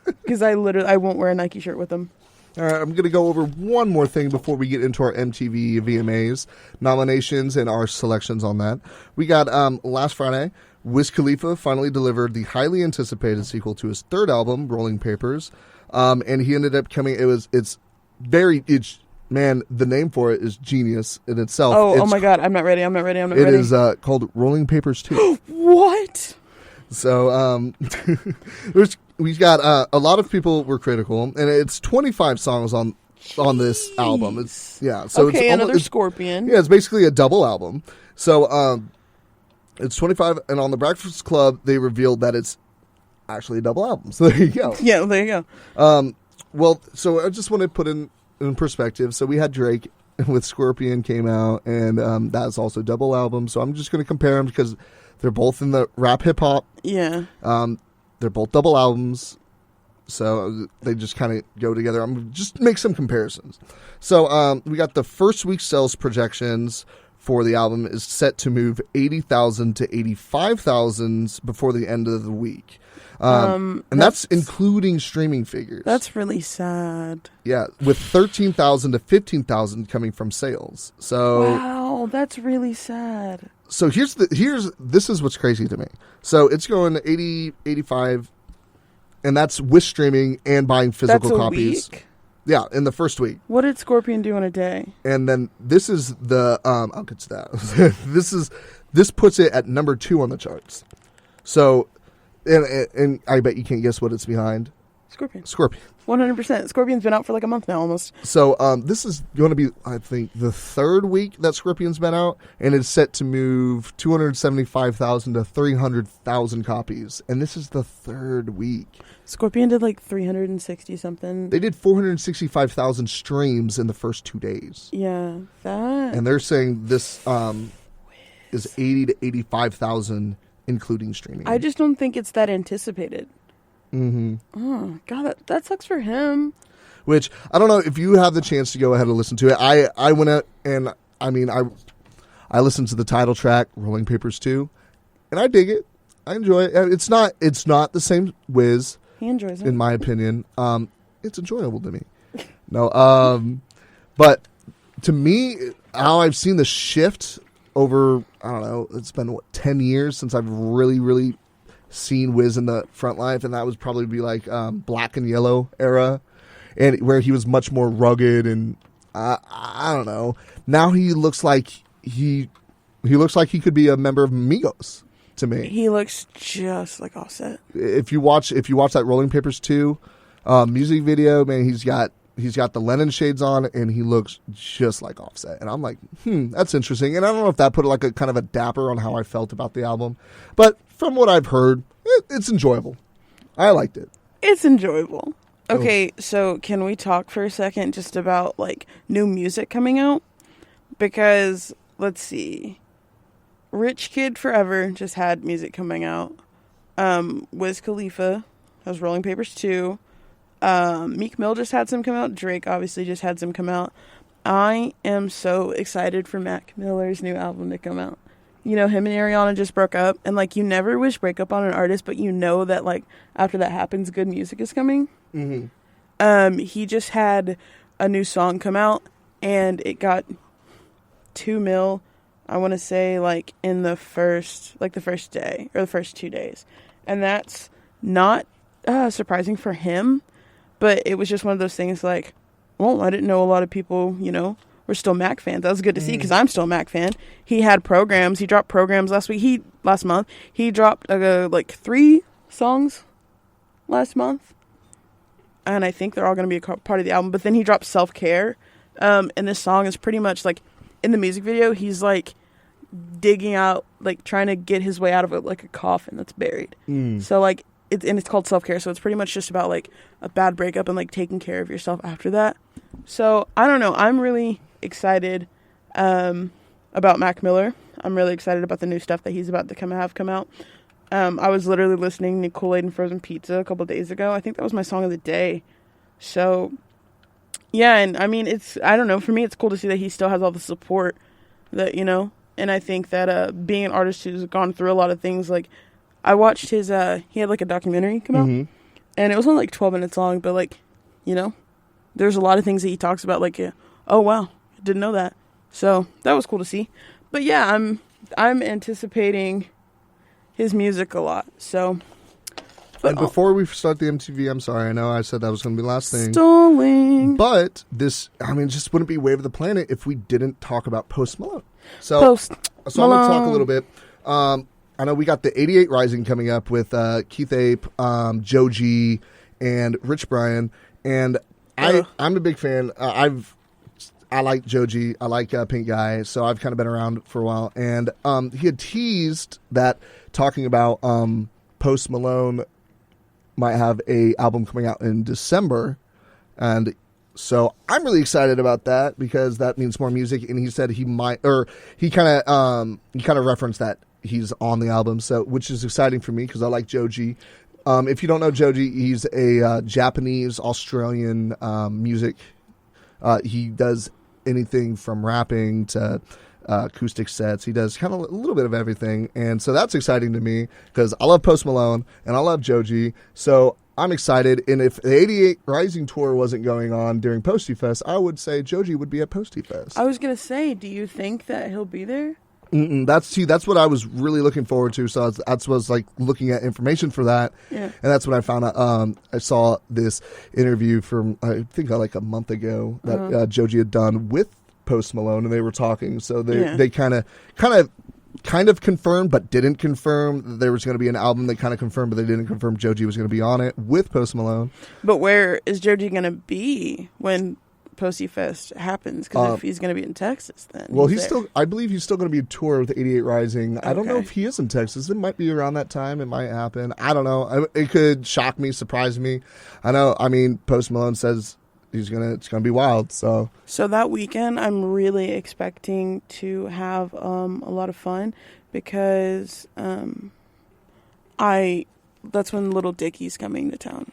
Because I won't wear a Nike shirt with them. All right, I'm going to go over one more thing before we get into our MTV VMAs nominations and our selections on that. We got last Friday, Wiz Khalifa finally delivered the highly anticipated sequel to his third album, Rolling Papers, and he ended up coming. Man, the name for it is genius in itself. Oh my God, I'm not ready. It is called Rolling Papers 2. What? So we've got a lot of people were critical, and it's 25 songs on this album. So okay, another Scorpion. Yeah, it's basically a double album. So it's 25, and on the Breakfast Club they revealed that it's actually a double album. So there you go. Yeah, there you go. Well, so I just want to put in perspective. So we had Drake with Scorpion came out, and that's also a double album. So I'm just going to compare them because they're both in the rap hip hop. Yeah. They're both double albums, so they just kind of go together. I'm going to just make some comparisons. So we got the first week sales projections for the album is set to move 80,000 to 85,000 before the end of the week. And that's including streaming figures. That's really sad. Yeah, with 13,000 to 15,000 coming from sales. So wow, that's really sad. So this is what's crazy to me. So it's going 80, 85, and that's with streaming and buying physical copies. Week? Yeah, in the first week. What did Scorpion do in a day? And then this is the I'll get to that. This puts it at number 2 on the charts. So And I bet you can't guess what it's behind. Scorpion. 100%. Scorpion's been out for like a month now almost. So this is going to be, I think, the third week that Scorpion's been out, and it's set to move 275,000 to 300,000 copies. And this is the third week. Scorpion did like 360 something. They did 465,000 streams in the first 2 days. Yeah, that. And they're saying this is 80 to 85,000, including streaming. I just don't think it's that anticipated. Mm-hmm. Oh, God, that sucks for him. Which, I don't know if you have the chance to go ahead and listen to it. I went out and, I listened to the title track, Rolling Papers 2, and I dig it. I enjoy it. It's not the same whiz. He enjoys it. In my opinion. It's enjoyable to me. No, but to me, how I've seen the shift over, I don't know, it's been, 10 years since I've really, really seen Wiz in the front life, and that would probably be like Black and Yellow era, and where he was much more rugged, and I don't know. Now he looks like he could be a member of Migos to me. He looks just like Offset. If you watch that Rolling Papers 2 music video, man, he's got the Lennon shades on, and he looks just like Offset. And I'm like, that's interesting. And I don't know if that put like a kind of a dapper on how I felt about the album, but from what I've heard, it's enjoyable. I liked it. It's enjoyable. Okay, so can we talk for a second just about like new music coming out? Because let's see, Rich Kid Forever just had music coming out. Wiz Khalifa has Rolling Papers 2. Meek Mill just had some come out. Drake obviously just had some come out. I am so excited for Mac Miller's new album to come out. You know, him and Ariana just broke up, and like, you never wish breakup on an artist, but you know that like after that happens, good music is coming. Mm-hmm. He just had a new song come out, and it got 2 mil, I want to say, like in the first day or the first 2 days, and that's not surprising for him, but it was just one of those things like, well, I didn't know a lot of people, you know, we're still Mac fans. That was good to see because I'm still a Mac fan. He had programs. He dropped programs last month. He dropped like 3 songs last month, and I think they're all going to be a part of the album. But then he dropped Self Care, and this song is pretty much like in the music video. He's like digging out, like trying to get his way out of it, like a coffin that's buried. So like it's called Self Care. So it's pretty much just about like a bad breakup and like taking care of yourself after that. So I don't know. I'm really excited about Mac Miller. I'm really excited about the new stuff that he's about to come out. I was literally listening to Kool-Aid and Frozen Pizza a couple days ago. I think that was my song of the day. So yeah, and I mean, I don't know, for me it's cool to see that he still has all the support that, you know, and I think that being an artist who's gone through a lot of things, like I watched his he had like a documentary come out, and it was only like 12 minutes long, but like, you know, there's a lot of things that he talks about, like, oh wow, didn't know that. So that was cool to see. But yeah, I'm anticipating his music a lot. So, and before we start the MTV, I'm sorry, I know I said that was going to be the last thing. Stalling. But this, I mean, just wouldn't be Wave of the Planet if we didn't talk about Post Malone. So I'm going to talk a little bit. I know we got the 88 Rising coming up with Keith Ape, Joe G, and Rich Brian, and I'm a big fan. I like Joe G. I like Pink Guy, so I've kind of been around for a while. And he had teased that talking about Post Malone might have a album coming out in December, and so I'm really excited about that because that means more music. And he said he might, or he kind of referenced that he's on the album, so which is exciting for me because I like Joe G. If you don't know Joe G, he's a Japanese Australian music. He does anything from rapping to acoustic sets. He does kind of a little bit of everything, and so that's exciting to me because I love Post Malone and I love Joe G. So I'm excited. And if the 88 Rising tour wasn't going on during Posty Fest, I would say Joe G would be at Posty Fest. I was gonna say, do you think that he'll be there? That's what I was really looking forward to. So that's was like looking at information for that, and that's when I found out. I saw this interview from I think like a month ago that Joe G had done with Post Malone, and they were talking. So they kind of kind of confirmed but didn't confirm that there was going to be an album. They kind of confirmed, but they didn't confirm Joji was going to be on it with Post Malone. But where is Joji going to be when Posty Fest happens? Because if he's going to be in Texas, then well, I believe he's still going to be on tour with 88 Rising. Okay. I don't know if he is in Texas. It might be around that time. It might happen. I don't know. It could shock me, surprise me. I know. I mean, Post Malone says it's gonna be wild. So that weekend, I'm really expecting to have a lot of fun because that's when Little Dicky's coming to town.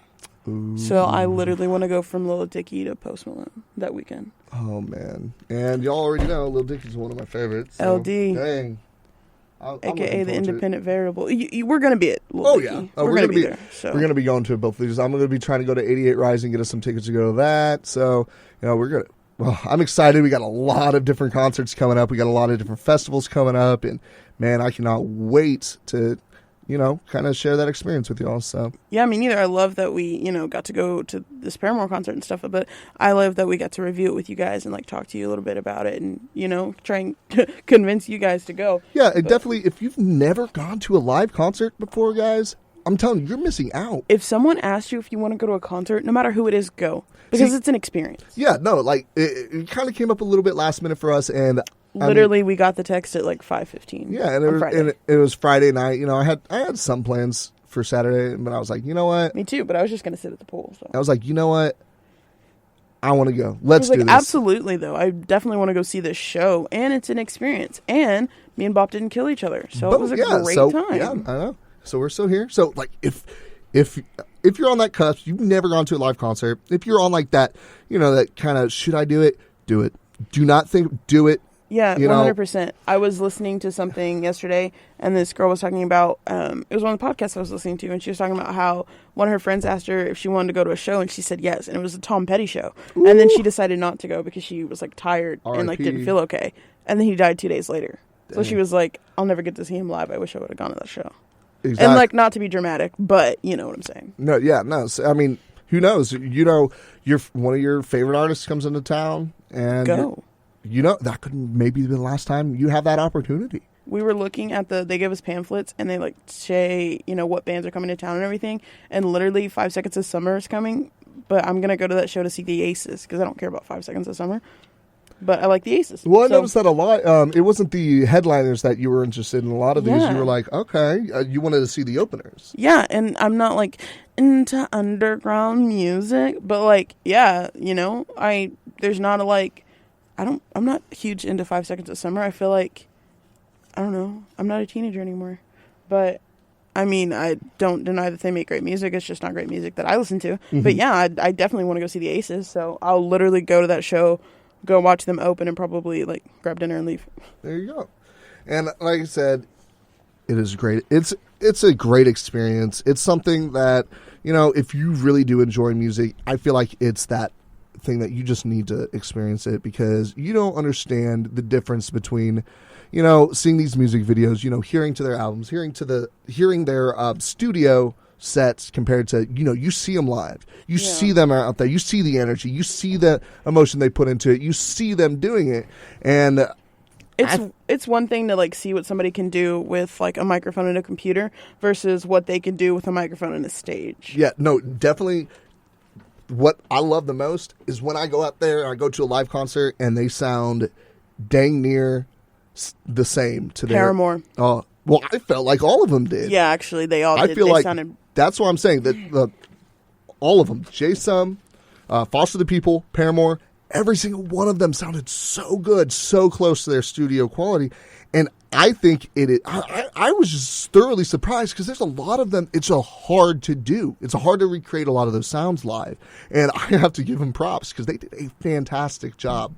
Ooh. So I literally want to go from Lil Dicky to Post Malone that weekend. Oh, man. And y'all already know Lil Dicky's one of my favorites. So, LD. Dang. AKA the independent variable. We're going to be at Lil Dicky. Yeah. We're going to be there. So. We're going to be going to both of these. I'm going to be trying to go to 88 Rising, get us some tickets to go to that. So, I'm excited. We got a lot of different concerts coming up. We got a lot of different festivals coming up. And, man, I cannot wait to kind of share that experience with y'all. So yeah, me neither. I love that we, got to go to this Paramore concert and stuff, but I love that we got to review it with you guys and talk to you a little bit about it and, try and convince you guys to go. Yeah, and definitely, if you've never gone to a live concert before, guys, I'm telling you, you're missing out. If someone asks you if you want to go to a concert, no matter who it is, go. Because it's an experience. Yeah, no, it kind of came up a little bit last minute for us, and literally, we got the text at 5:15. Yeah, and it was Friday night. I had some plans for Saturday, but I was like, you know what? Me too, but I was just going to sit at the pool. So. I was like, you know what? I want to go. Let's do this. Absolutely, though. I definitely want to go see this show, and it's an experience. And me and Bopp didn't kill each other, so it was a great time. Yeah, I know. So we're still here. So if you're on that cusp, you've never gone to a live concert. If you're on that, that kind of should I do it? Do it. Do not think. Do it. Yeah, 100%. I was listening to something yesterday, and this girl was talking about, it was one of the podcasts I was listening to, and she was talking about how one of her friends asked her if she wanted to go to a show, and she said yes, and it was a Tom Petty show. Ooh. And then she decided not to go because she was tired and didn't feel okay. And then he died 2 days later. Dang. So she was like, I'll never get to see him live. I wish I would have gone to that show. Exactly. And not to be dramatic, but you know what I'm saying. No, yeah, no. So, I mean, who knows? One of your favorite artists comes into town, and go. That could maybe be the last time you have that opportunity. We were looking at they gave us pamphlets, and they say, what bands are coming to town and everything. And literally 5 Seconds of Summer is coming, but I'm going to go to that show to see the Aces because I don't care about 5 Seconds of Summer. But I like the Aces. Well, I noticed that a lot. It wasn't the headliners that you were interested in. A lot of these, you were like, okay, you wanted to see the openers. Yeah, and I'm not into underground music, but there's not I'm not huge into 5 Seconds of Summer. I feel I don't know, I'm not a teenager anymore. But, I mean, I don't deny that they make great music. It's just not great music that I listen to. Mm-hmm. But yeah, I definitely want to go see the Aces. So I'll literally go to that show, go watch them open, and probably, grab dinner and leave. There you go. And like I said, it is great. It's a great experience. It's something that, if you really do enjoy music, I feel like it's that thing that you just need to experience it because you don't understand the difference between seeing these music videos, hearing to their albums, hearing their studio sets compared to you see them live, see them out there, you see the energy, you see the emotion they put into it, you see them doing it, and it's one thing to see what somebody can do with a microphone and a computer versus what they can do with a microphone and a stage. Yeah, no, definitely. What I love the most is when I go out there and I go to a live concert and they sound dang near the same to their Paramore. Well, I felt like all of them did. Yeah, actually, they all did. I feel sounded. That's what I'm saying. That all of them, Jaysom, Foster the People, Paramore, every single one of them sounded so good, so close to their studio quality. And I think I was just thoroughly surprised because there's a lot of them. It's hard to do. It's hard to recreate a lot of those sounds live. And I have to give them props because they did a fantastic job.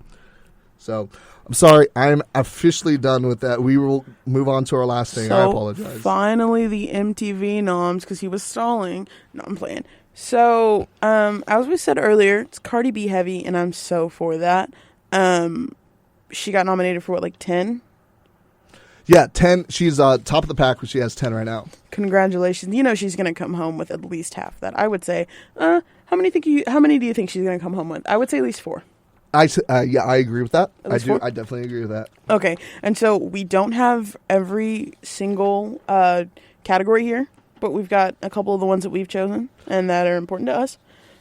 So I'm sorry. I'm officially done with that. We will move on to our last thing. I apologize. Finally, the MTV Noms because he was stalling. No, I'm playing. So, as we said earlier, it's Cardi B heavy, and I'm so for that. She got nominated for 10? Yeah, 10. She's top of the pack. She has 10 right now. Congratulations. She's going to come home with at least half that. I would say, how many do you think she's going to come home with? I would say at least 4. I agree with that. At least 4? I definitely agree with that. Okay, and so we don't have every single category here, but we've got a couple of the ones that we've chosen and that are important to us.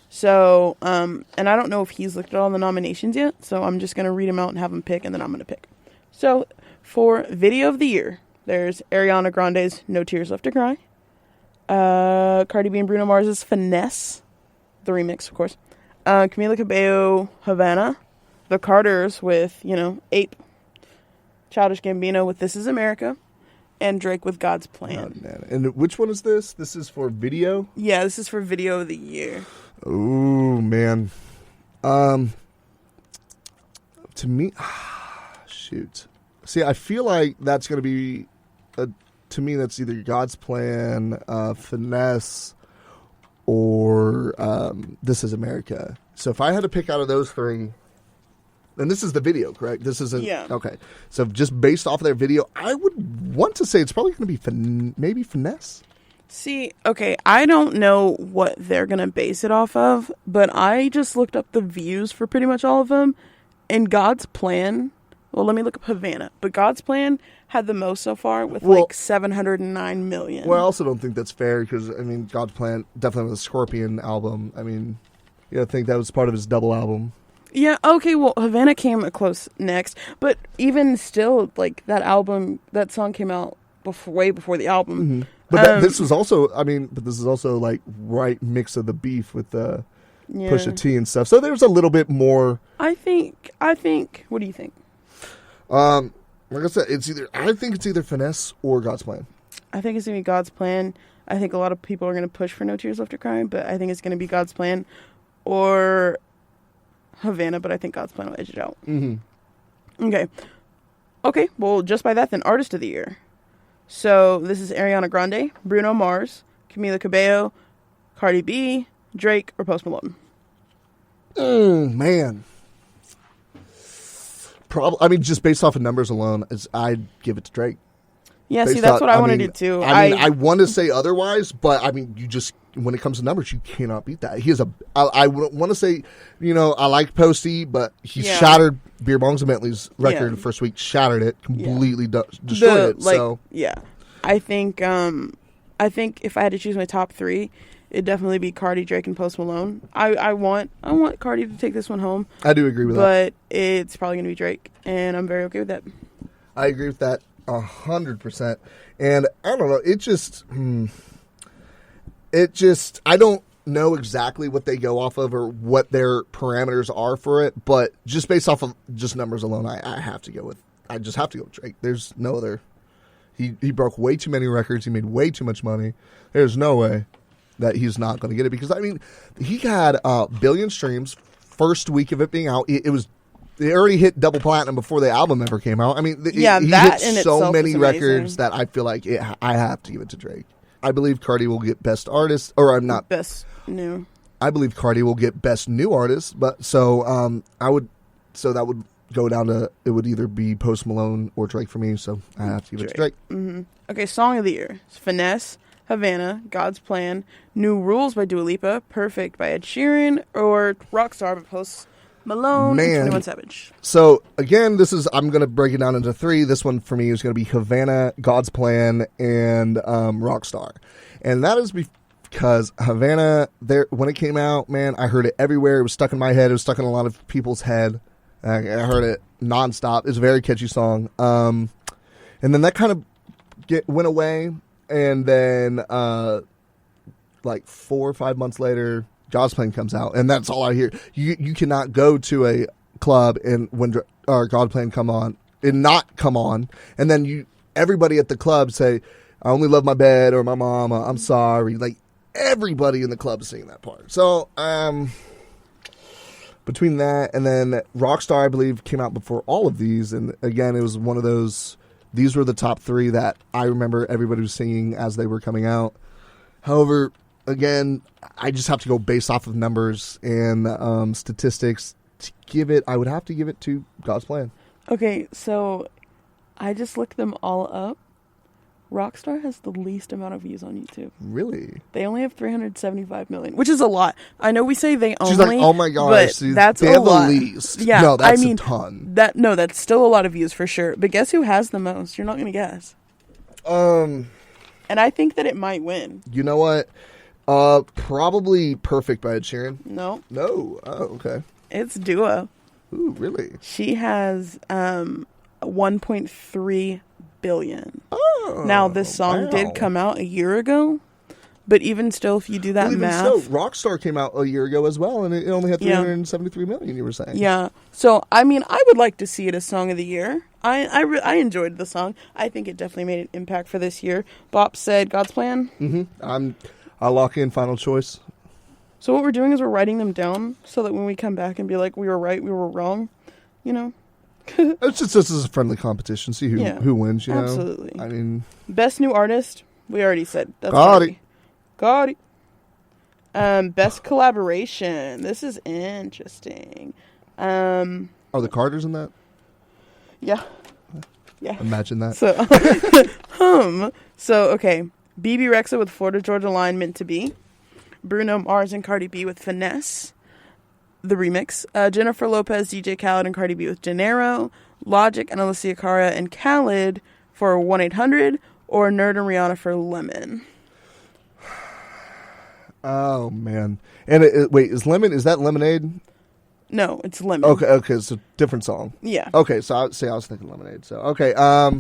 So, and I don't know if he's looked at all the nominations yet, so I'm just going to read them out and have him pick, and then I'm going to pick. So, for Video of the Year, there's Ariana Grande's No Tears Left to Cry, Cardi B and Bruno Mars' Finesse, the remix, of course, Camila Cabello, Havana, The Carters with, Ape, Childish Gambino with This Is America, and Drake with God's Plan. Oh, man. And which one is this? This is for video? Yeah, this is for Video of the Year. Ooh, man. To me, shoot. See, I feel like that's going to be, to me, that's either God's Plan, Finesse, or This Is America. So if I had to pick out of those three, and this is the video, correct? This isn't... Yeah. Okay. So just based off of their video, I would want to say it's probably going to be maybe Finesse. See, okay, I don't know what they're going to base it off of, but I just looked up the views for pretty much all of them, and God's Plan... Well, let me look up Havana. But God's Plan had the most so far with 709 million. Well, I also don't think that's fair because, God's Plan definitely was a Scorpion album. I think that was part of his double album. Yeah, okay, well, Havana came a close next. But even still, that song came out way before the album. Mm-hmm. But this was also, right mix of the beef with Pusha T and stuff. So there's a little bit more. I think, what do you think? Like I said, I think it's either Finesse or God's Plan. I think it's going to be God's Plan. I think a lot of people are going to push for No Tears Left to Cry, but I think it's going to be God's Plan or Havana, but I think God's Plan will edge it out. Mm-hmm. Okay, well, just by that then, Artist of the Year. So this is Ariana Grande, Bruno Mars, Camila Cabello, Cardi B, Drake, or Post Malone. Man. Probably. Just based off of numbers alone, I'd give it to Drake. Yeah, see, that's what I want to do too. I want to say otherwise, but you just, when it comes to numbers, you cannot beat that. He is I want to say, I like Posty, but he shattered Beer Bongs and Bentley's record the first week, shattered it, completely destroyed it. So yeah, I think if I had to choose my top three, it'd definitely be Cardi, Drake, and Post Malone. I want Cardi to take this one home. I do agree with that. But it's probably going to be Drake, and I'm very okay with that. I agree with that 100%. And I don't know, I don't know exactly what they go off of or what their parameters are for it, but just based off of just numbers alone, I just have to go with Drake. There's no other. He broke way too many records. He made way too much money. There's no way that he's not going to get it because he had billion streams first week of it being out. It already hit double platinum before the album ever came out. He hit so many records that I feel like I have to give it to Drake. I believe Cardi will get best artist, or I'm not best new. I believe Cardi will get best new artist, but that would go down to, it would either be Post Malone or Drake for me. So I have to give it to Drake. Mm-hmm. Okay, Song of the Year: Finesse, Havana, God's Plan, New Rules by Dua Lipa, Perfect by Ed Sheeran, or Rockstar by Post Malone and 21 Savage. So again, I'm going to break it down into three. This one for me is going to be Havana, God's Plan, and Rockstar. And that is because Havana, when it came out, man, I heard it everywhere. It was stuck in my head. It was stuck in a lot of people's head. I heard it nonstop. It's a very catchy song. And then that kind of went away. And then 4 or 5 months later, God's Plan comes out, and that's all I hear. You cannot go to a club and when God's Plan come on and not come on, and then everybody at the club say, "I only love my bed" or "My mama, I'm sorry." Everybody in the club is singing that part. So between that and then Rockstar, I believe, came out before all of these, and again, it was one of those. These were the top three that I remember everybody was singing as they were coming out. However, again, I just have to go based off of numbers and statistics to give it. I would have to give it to God's Plan. Okay, so I just looked them all up, Rockstar has the least amount of views on YouTube. Really? They only have 375 million, which is a lot. I know we say they only. She's like, oh my gosh, but that's they a have lot. the least. Yeah, no, that's I mean, a ton. That's still a lot of views for sure. But guess who has the most? You're not gonna guess. And I think that it might win. You know what? Probably Perfect by Ed Sheeran. No. Oh, okay. It's Dua. Ooh, really? She has 1.3 billion. Oh, now this song did come out a year ago, but even still, if you do that math, so Rockstar came out a year ago as well, and it only had 373 million. You were saying, yeah. So I mean, I would like to see it as Song of the Year. I enjoyed the song. I think it definitely made an impact for this year. Bopp said, "God's Plan." Mm-hmm. I'll lock in final choice. So what we're doing is we're writing them down so that when we come back and be like, we were right, we were wrong, you know. It's just this is a friendly competition. See who wins. You know? Absolutely. I mean, best new artist. We already said that's Cardi. Best collaboration. This is interesting. Are the Carters in that? Yeah. Yeah. Imagine that. So okay. BB Rexa with Florida Georgia Line, Meant to Be. Bruno Mars and Cardi B with Finesse, the remix. Jennifer Lopez, DJ Khaled, and Cardi B with Gennaro. Logic and Alicia Cara and Khaled for 1-800, or Nerd and Rihanna for Lemon. Oh man! And wait, is that Lemonade? No, it's Lemon. Okay, it's a different song. Yeah. Okay, so I was thinking Lemonade. So okay, out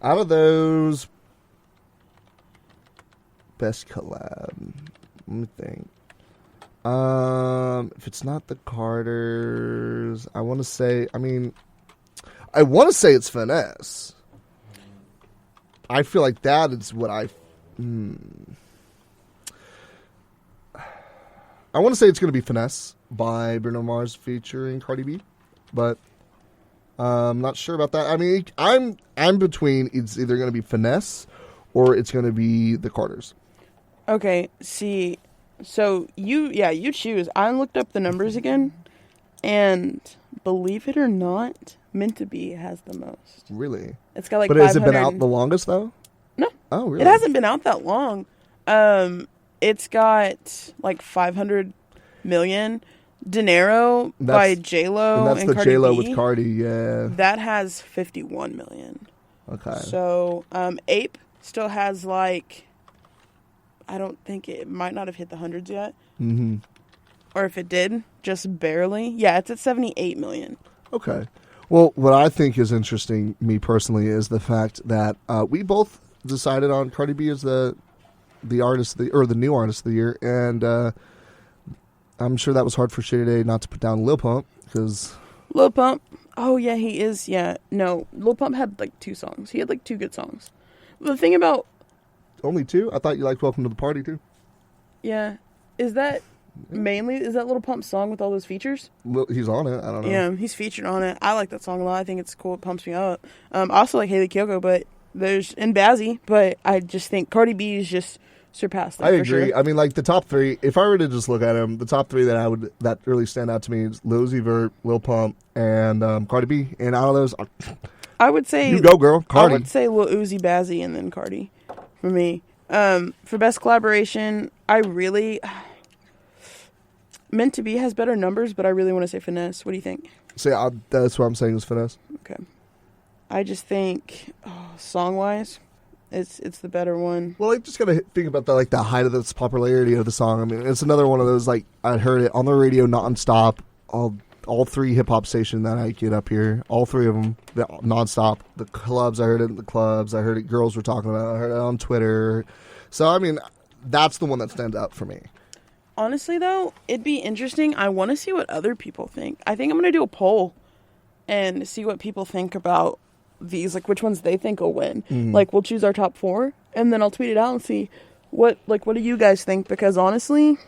of those. Best collab. Let me think. If it's not the Carters, I want to say it's Finesse. I feel like that is what I want to say it's going to be Finesse by Bruno Mars featuring Cardi B, but I'm not sure about that. I mean, I'm between it's either going to be Finesse or it's going to be the Carters. Okay, see, so you choose. I looked up the numbers again, and believe it or not, Meant to Be has the most. Really? It's got like. But has it been out the longest though? No. Oh, really? It hasn't been out that long. It's got like 500 million. Dinero by J-Lo and that's the Cardi J-Lo B, with Cardi, yeah. That has 51 million. Okay. So, Ape still has like, I don't think it might not have hit the hundreds yet. Mm-hmm. Or if it did, just barely. Yeah, it's at 78 million. Okay. Well, what I think is interesting, me personally, is the fact that we both decided on Cardi B as the artist, or the new artist of the year, and I'm sure that was hard for Chardae not to put down Lil Pump, because... Lil Pump, oh yeah, he is, yeah. No, Lil Pump had like 2 songs. He had like 2 good songs. The thing about... Only 2? I thought you liked Welcome to the Party, too. Yeah. Is that Lil Pump's song with all those features? Well, he's on it, I don't know. Yeah, he's featured on it. I like that song a lot. I think it's cool. It pumps me up. I also like Haley Kiyoko, and Bazzi, but I just think Cardi B is just... surpassed that. I agree. Sure. I mean, like the top 3. If I were to just look at them, the top 3 that really stand out to me is Lil Uzi Vert, Lil Pump, and Cardi B. And out of those, I would say you go, girl, Cardi. I would say Lil Uzi, Bazzi, and then Cardi for me. For best collaboration, I really Meant to Be has better numbers, but I really want to say Finesse. What do you think? That's what I'm saying is Finesse. Okay. I just think song wise. It's the better one. Well, I just gotta think about the height of this popularity of the song. I mean, it's another one of those, like, I heard it on the radio nonstop. All 3 hip hop stations that I get up here, all 3 of them nonstop. The clubs, I heard it in the clubs. I heard it. Girls were talking about it. I heard it on Twitter. So I mean, that's the one that stands out for me. Honestly, though, it'd be interesting. I want to see what other people think. I think I'm gonna do a poll and see what people think about these, like which ones they think will win. Mm-hmm. Like we'll choose our top 4 and then I'll tweet it out and see what do you guys think, because honestly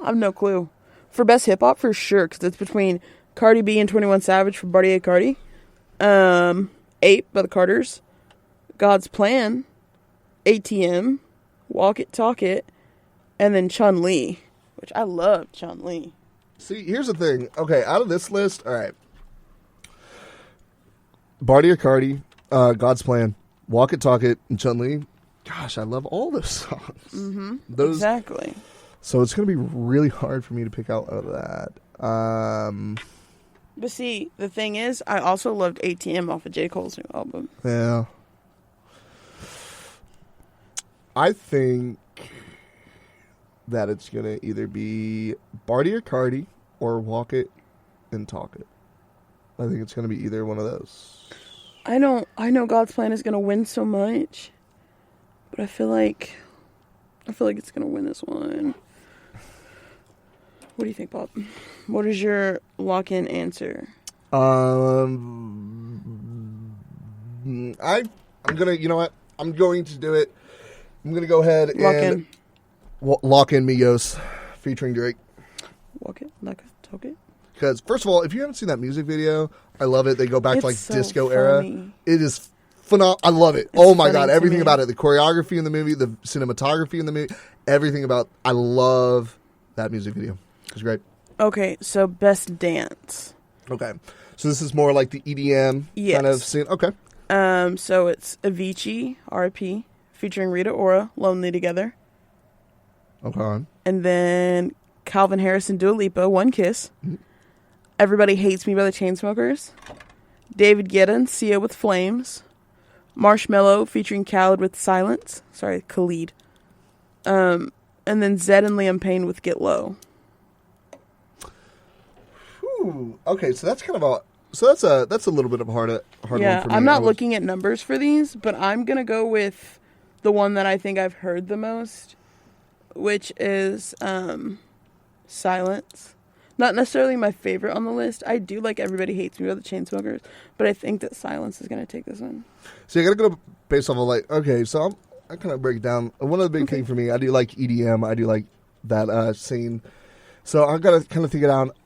I have no clue. For best hip hop, for sure, because it's between Cardi B and 21 Savage for Bartier Cardi, Ape by the Carters, God's Plan, ATM, Walk It Talk It, and then Chun-Li, which I love Chun-Li. See, here's the thing. Okay, out of this list, all right, Bartier Cardi, God's Plan, Walk It, Talk It, and Chun-Li. Gosh, I love all those songs. Mm-hmm. Those, exactly. So it's going to be really hard for me to pick out of that. But see, the thing is, I also loved ATM off of J. Cole's new album. Yeah. I think that it's going to either be Barty or Cardi or Walk It and Talk It. I think it's going to be either one of those. I know God's Plan is going to win so much, but I feel like it's going to win this one. What do you think, Bob? What is your lock-in answer? I'm gonna, you know what? I'm going to do it. I'm gonna go ahead and lock in Migos featuring Drake. Walk it, like it, talk it. Because first of all, if you haven't seen that music video, I love it. They go back to like so disco funny. era. It is phenomenal. I love it. Oh my god, everything about it. The choreography in the movie, the cinematography in the movie, everything about. I love that music video. It's great. Okay, so best dance. Okay, so this is more like the EDM kind of scene. Okay. So it's Avicii, R.I.P., featuring Rita Ora, Lonely Together. Okay. And then Calvin Harris and Dua Lipa, One Kiss. Mm-hmm. Everybody Hates Me by the Chainsmokers. David Guetta and Sia with Flames. Marshmello featuring Khaled with Silence. Sorry, Khalid. And then Zed and Liam Payne with Get Low. Ooh, okay, so that's kind of that's a little bit of a hard one for me. I'm not looking at numbers for these, but I'm gonna go with the one that I think I've heard the most, which is Silence. Not necessarily my favorite on the list. I do like Everybody Hates Me by the Chainsmokers, but I think that Silence is gonna take this one. So you gotta go based off of like, okay, so I kind of break it down. One of the big things for me, I do like EDM. I do like that scene. So I gotta kind of think it out.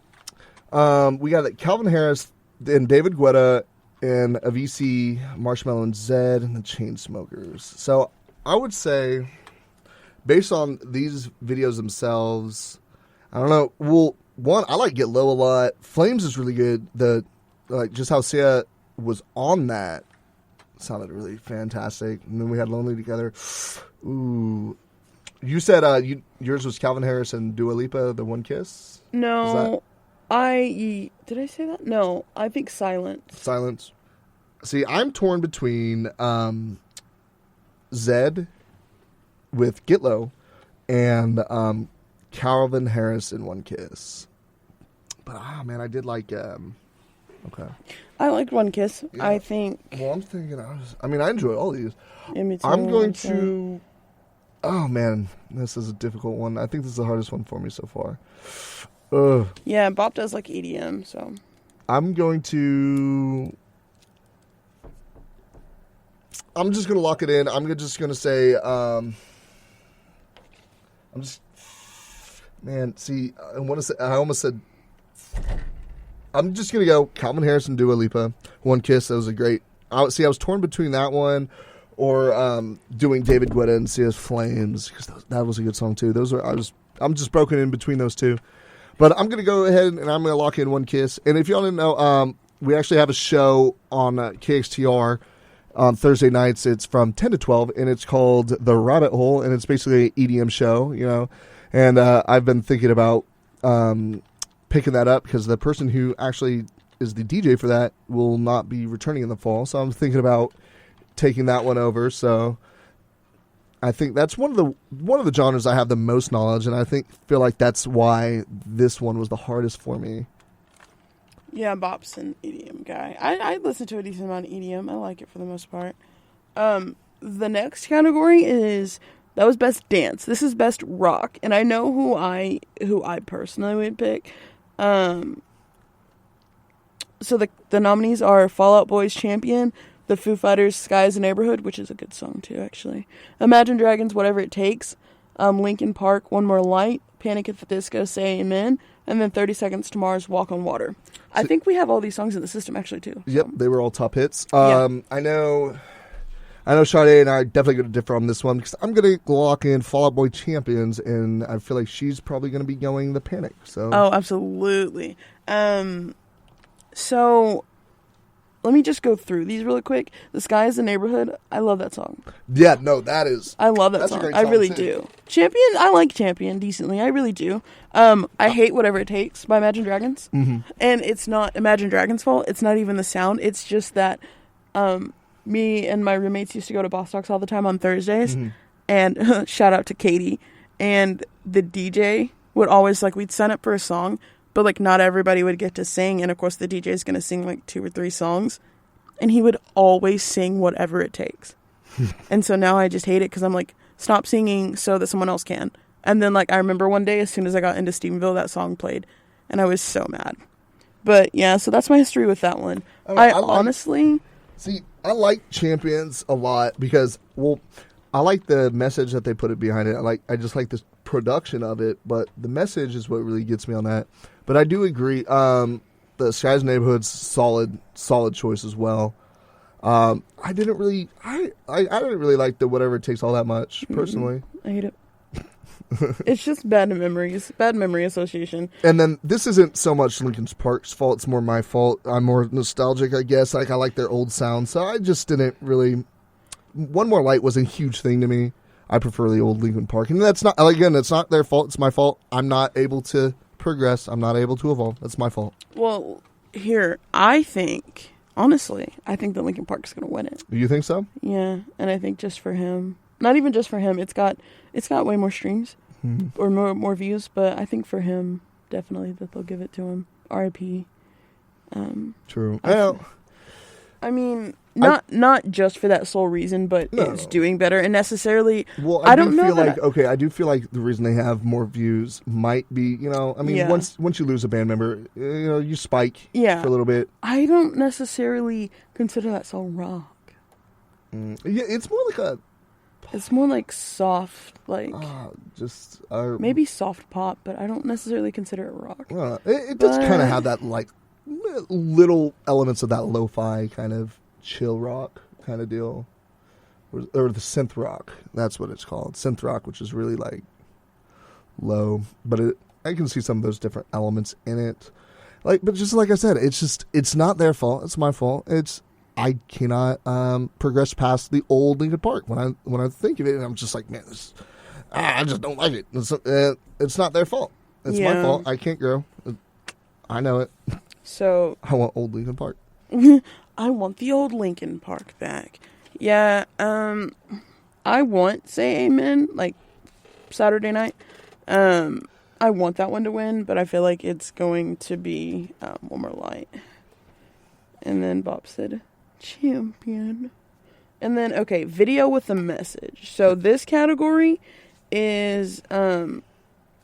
We got Calvin Harris and David Guetta and Avicii, Marshmello and Zed and the Chainsmokers. So I would say, based on these videos themselves, I don't know. Well, one, I like Get Low a lot. Flames is really good. Just how Sia was on that sounded really fantastic. And then we had Lonely Together. Ooh. You said yours was Calvin Harris and Dua Lipa, the One Kiss? No. Did I say that? No, I think Silence. See, I'm torn between Zed with Get Low and Calvin Harris in One Kiss. But man, I did like. Okay. I liked One Kiss. Yeah. I think. Well, I'm thinking. I enjoy all these. Yeah, me too. I'm going to. Oh man, this is a difficult one. I think this is the hardest one for me so far. Yeah, Bob does like EDM, so. I'm going to. I'm just going to lock it in. I'm just going to say. Man, see, I almost said. I'm just going to go Calvin Harris and Dua Lipa. One Kiss, that was a great. I was torn between that one or doing David Guetta and Sia's Flames, because that was a good song too. I'm just broken in between those two. But I'm going to go ahead and I'm going to lock in One Kiss. And if y'all didn't know, we actually have a show on KXTR on Thursday nights. It's from 10 to 12, and it's called The Rabbit Hole, and it's basically an EDM show, you know. And I've been thinking about picking that up because the person who actually is the DJ for that will not be returning in the fall. So I'm thinking about taking that one over. So I think that's one of the genres I have the most knowledge, and I feel like that's why this one was the hardest for me. Yeah, Bop's an EDM guy. I listen to a decent amount of EDM. I like it for the most part. The next category that was best dance. This is best rock, and I know who I personally would pick. So the nominees are Fall Out Boy's Champion, the Foo Fighters' Sky is a Neighborhood, which is a good song too, actually. Imagine Dragons' Whatever It Takes, Linkin Park, One More Light, Panic at the Disco, Say Amen, and then 30 Seconds to Mars, Walk on Water. I think we have all these songs in the system actually too. Yep, they were all top hits. I know Chardae and I are definitely going to differ on this one because I'm going to lock in Fall Out Boy Champions, and I feel like she's probably going to be going the Panic. So. Oh, absolutely. So let me just go through these really quick. The Sky is the Neighborhood. I love that song. Yeah, no, that is. I love that song. I really do. Champion, I like Champion decently. I really do. I hate Whatever It Takes by Imagine Dragons. Mm-hmm. And it's not Imagine Dragons' fault. It's not even the sound. It's just that me and my roommates used to go to Bostock's all the time on Thursdays. Mm-hmm. And shout out to Katie. And the DJ would always, like, we'd sign up for a song, but, like, not everybody would get to sing. And, of course, the DJ is going to sing, like, 2 or 3 songs. And he would always sing Whatever It Takes. And so now I just hate it because I'm like, stop singing so that someone else can. And then, like, I remember one day as soon as I got into Stephenville, that song played. And I was so mad. But, yeah, so that's my history with that one. I honestly... See, I like Champions a lot because, well, I like the message that they put it behind it. I just like the production of it, but the message is what really gets me on that. But I do agree. The Sky's Neighborhood's solid choice as well. I didn't really like the Whatever It Takes all that much personally. I hate it. It's just bad memories, bad memory association. And then this isn't so much Linkin Park's fault; it's more my fault. I'm more nostalgic, I guess. Like, I like their old sound, so I just didn't really. One More Light was a huge thing to me. I prefer the old Linkin Park, and that's not, again, it's not their fault. It's my fault. I'm not able to progress. I'm not able to evolve. That's my fault. Well, here, I think, honestly, I think that Linkin Park is going to win it. You think so? Yeah, and I think just for him, not even just for him, it's got way more streams or more views, but I think for him, definitely that they'll give it to him. R.I.P. True. I mean, not just for that sole reason, but it's doing better. And necessarily, well, I do feel like the reason they have more views might be, once you lose a band member, you spike for a little bit. I don't necessarily consider that song rock. Yeah, it's more like a... It's more like soft, like... maybe soft pop, but I don't necessarily consider it rock. It does kind of have that, like, little elements of that lo-fi kind of chill rock kind of deal. Or the synth rock. That's what it's called. Synth rock, which is really, like, low. But I can see some of those different elements in it. But just like I said, it's not their fault. It's my fault. I cannot progress past the old Linkin Park when I think of it, and I'm just like, man, I just don't like it. It's not their fault. It's my fault. I can't grow. I know it. So I want old Linkin Park. I want the old Linkin Park back. Yeah. I want Say Amen, like Saturday night. I want that one to win, but I feel like it's going to be One More Light. And then Bopp said Champion. And then, okay, video with a message. So this category is a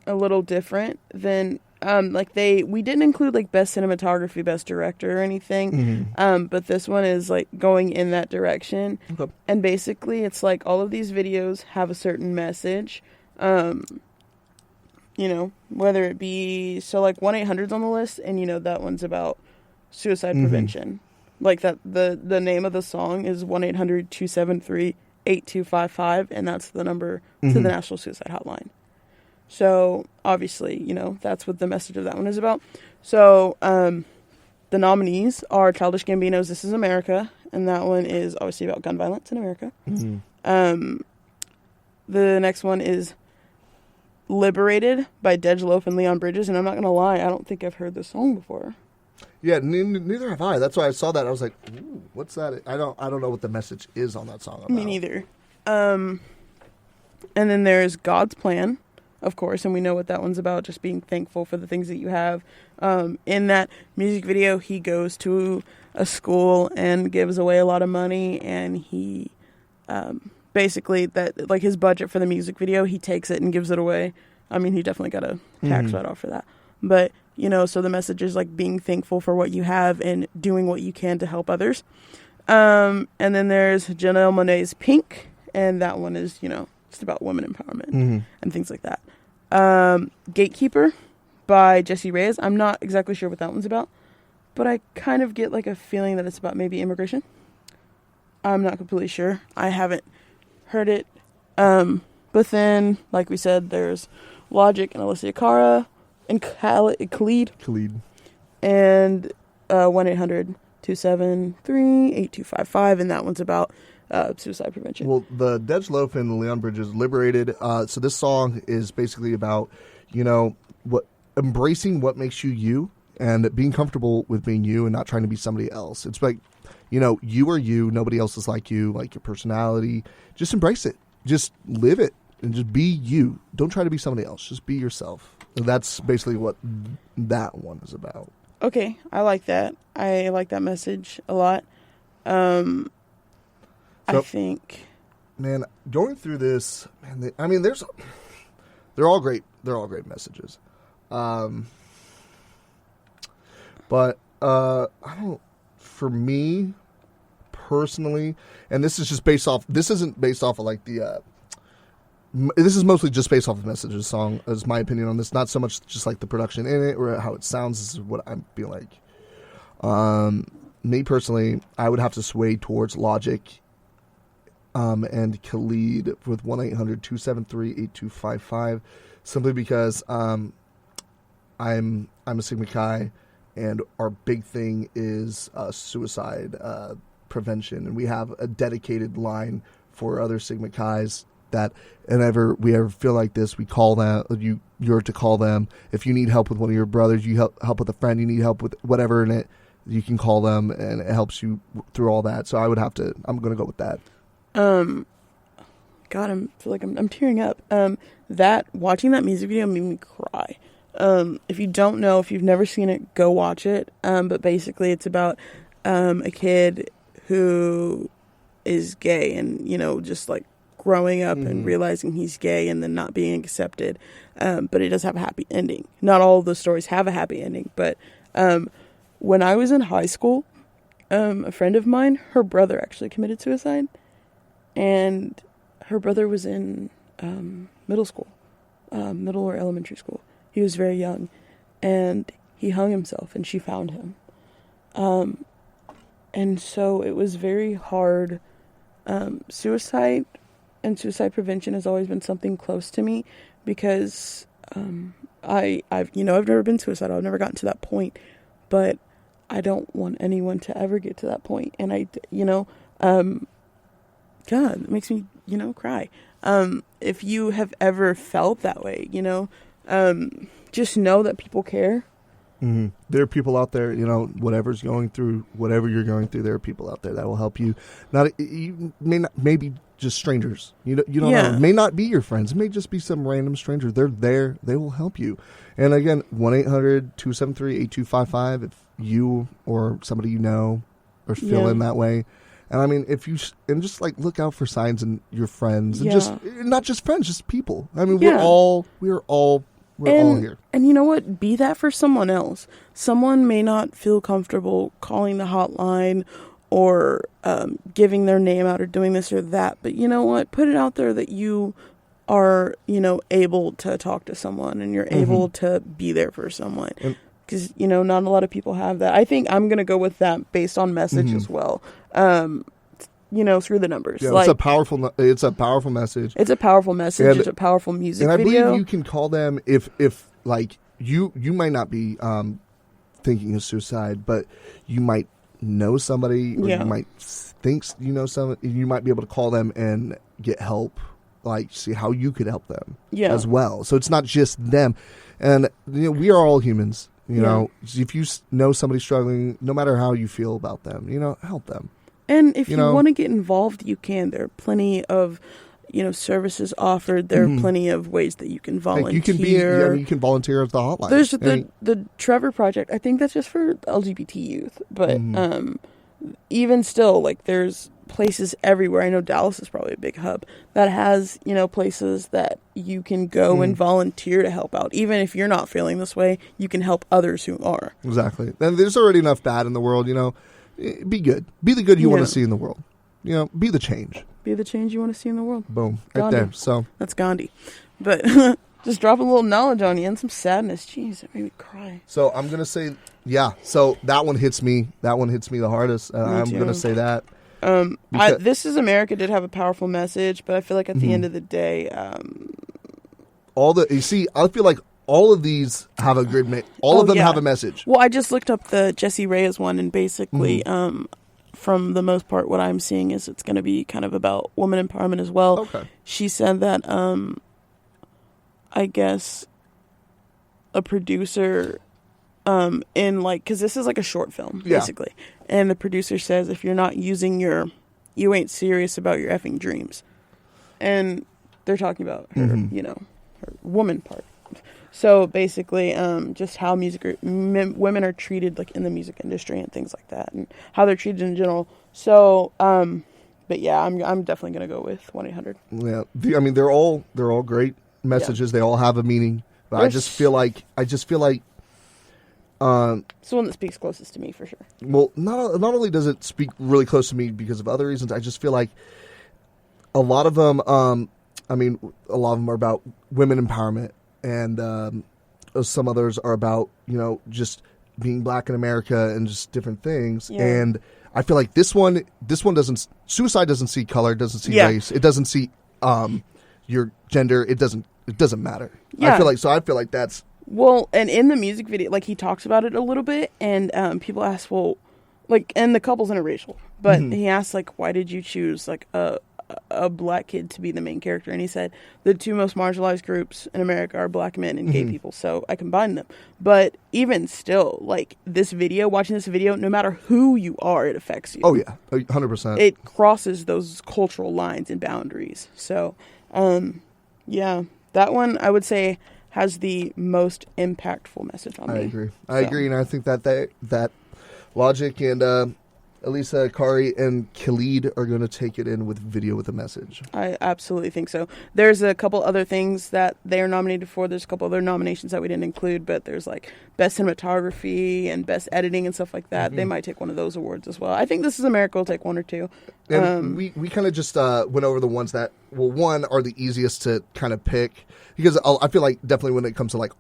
little different than we didn't include like best cinematography, best director or anything. Mm-hmm. But this one is like going in that direction. Okay. And basically it's like all of these videos have a certain message. Whether it be, so like 1-800's on the list, and that one's about suicide prevention. Like that, the name of the song is 1-800-273-8255, and that's the number to the National Suicide Hotline. So obviously, that's what the message of that one is about. So the nominees are Childish Gambino's "This Is America," and that one is obviously about gun violence in America. Mm-hmm. The next one is "Liberated" by Dej Loaf and Leon Bridges, and I'm not gonna lie, I don't think I've heard this song before. Yeah, neither have I. That's why I saw that. I was like, ooh, what's that? I don't know what the message is on that song about. Me neither. And then there's God's Plan, of course, and we know what that one's about, just being thankful for the things that you have. In that music video, he goes to a school and gives away a lot of money, and he basically, that like his budget for the music video, he takes it and gives it away. I mean, he definitely got a tax write-off for that. But, so the message is like being thankful for what you have and doing what you can to help others. And then there's Janelle Monáe's Pink, and that one is, just about women empowerment and things like that. Gatekeeper by Jessie Reyes. I'm not exactly sure what that one's about, but I kind of get like a feeling that it's about maybe immigration. I'm not completely sure. I haven't heard it. But then, like we said, there's Logic and Alicia Cara and Khalid. And 1-800 273-8255, and that one's about suicide prevention. Well, the Dej Loaf and Leon Bridges, Liberated. So this song is basically about, embracing what makes you you and being comfortable with being you and not trying to be somebody else. It's like, you are you. Nobody else is like you, like your personality. Just embrace it. Just live it and just be you. Don't try to be somebody else. Just be yourself. And that's basically what that one is about. Okay, I like that. I like that message a lot. I think, man, going through this, man, they're all great. They're all great messages. But I don't. For me personally, and this is just based off. This isn't based off of like the. This is mostly just based off of the message of the song, is my opinion on this. Not so much just like the production in it or how it sounds. This is what I feel like. Me personally, I would have to sway towards Logic and Khalid with 1-800-273-8255, simply because I'm a Sigma Chi, and our big thing is suicide prevention, and we have a dedicated line for other Sigma Chi's that whenever we ever feel like this, we call them. You're to call them. If you need help with one of your brothers, you help with a friend, you need help with whatever in it, you can call them, and it helps you through all that. So I'm going to go with that. God, I feel like I'm tearing up. Watching that music video made me cry. If you don't know, if you've never seen it, go watch it. But basically it's about, a kid who is gay and, just like growing up and realizing he's gay and then not being accepted. But it does have a happy ending. Not all of the stories have a happy ending, but, when I was in high school, a friend of mine, her brother actually committed suicide, and her brother was in, middle school, middle or elementary school. He was very young, and he hung himself, and she found him. And so it was very hard. Suicide and suicide prevention has always been something close to me because I've never been suicidal. I've never gotten to that point, but I don't want anyone to ever get to that point. And God, it makes me, cry. If you have ever felt that way, just know that people care. Mm-hmm. There are people out there, whatever you're going through, there are people out there that will help you. You maybe just strangers. You don't know. It may not be your friends. It may just be some random stranger. They're there. They will help you. And again, 1-800-273-8255 if you or somebody you know are feeling that way. And I mean, just like look out for signs in your friends, and just not just friends, just people. I mean, we're all here. And you know what? Be that for someone else. Someone may not feel comfortable calling the hotline or giving their name out or doing this or that. But you know what? Put it out there that you are, able to talk to someone and you're able to be there for someone. Because, not a lot of people have that. I think I'm going to go with that based on message as well. Through the numbers. Yeah, it's a powerful message. It's a powerful message. It's a powerful music video. And I believe you can call them if like you might not be thinking of suicide, but you might know somebody, or you might think you know someone. You might be able to call them and get help, like see how you could help them as well. So it's not just them. And we are all humans. If you know somebody struggling, no matter how you feel about them, help them. And if you want to get involved, you can. There are plenty of, services offered. There are plenty of ways that you can volunteer. You can volunteer at the hotline. There's the Trevor Project. I think that's just for LGBT youth. But even still, like there's places everywhere. I know Dallas is probably a big hub that has, places that you can go and volunteer to help out. Even if you're not feeling this way, you can help others who are. Exactly. And there's already enough bad in the world, Be good. Be the good you want to see in the world. Be the change. Be the change you want to see in the world. Boom. Gandhi. Right there. So that's Gandhi. But just drop a little knowledge on you and some sadness. Jeez, it made me cry. So I'm going to say, so that one hits me. That one hits me the hardest. I'm going to say that. This Is America did have a powerful message, but I feel like at the end of the day, I feel like all of these have a good all of them have a message. Well, I just looked up the Jessie Reyes one, and basically, from the most part, what I'm seeing is it's going to be kind of about woman empowerment as well. Okay. She said that, I guess, a producer, in like, because this is like a short film, basically, and the producer says, if you're not using you ain't serious about your effing dreams, and they're talking about her, her woman part. So basically, just how women are treated, like in the music industry and things like that, and how they're treated in general. So, but yeah, I'm definitely gonna go with 1-800. Yeah, I mean they're all great messages. Yeah. They all have a meaning. But I just feel like it's the one that speaks closest to me for sure. Well, not only does it speak really close to me because of other reasons, I just feel like a lot of them. A lot of them are about women empowerment. And some others are about, just being black in America and just different things. Yeah. And I feel like this one doesn't, suicide doesn't see color, doesn't see race. It doesn't see your gender. It doesn't matter. Yeah. I feel like that's. Well, and in the music video, like he talks about it a little bit, and people ask, well, like, and the couple's interracial, but he asked, like, why did you choose, like, a black kid to be the main character? And he said the two most marginalized groups in America are black men and gay people, so I combined them. But even still, like, watching this video, no matter who you are, it affects you. Oh yeah, 100%. It crosses those cultural lines and boundaries. So yeah, that one I would say has the most impactful message on me. I agree, and I think that Logic and at least Kari and Khalid are going to take it in with video with a message. I absolutely think so. There's a couple other things that they are nominated for. There's a couple other nominations that we didn't include, but there's like best cinematography and best editing and stuff like that. They might take one of those awards as well. I think This Is America will take one or two. And we kind of just went over the ones that, one, are the easiest to kind of pick. Because I feel like definitely when it comes to like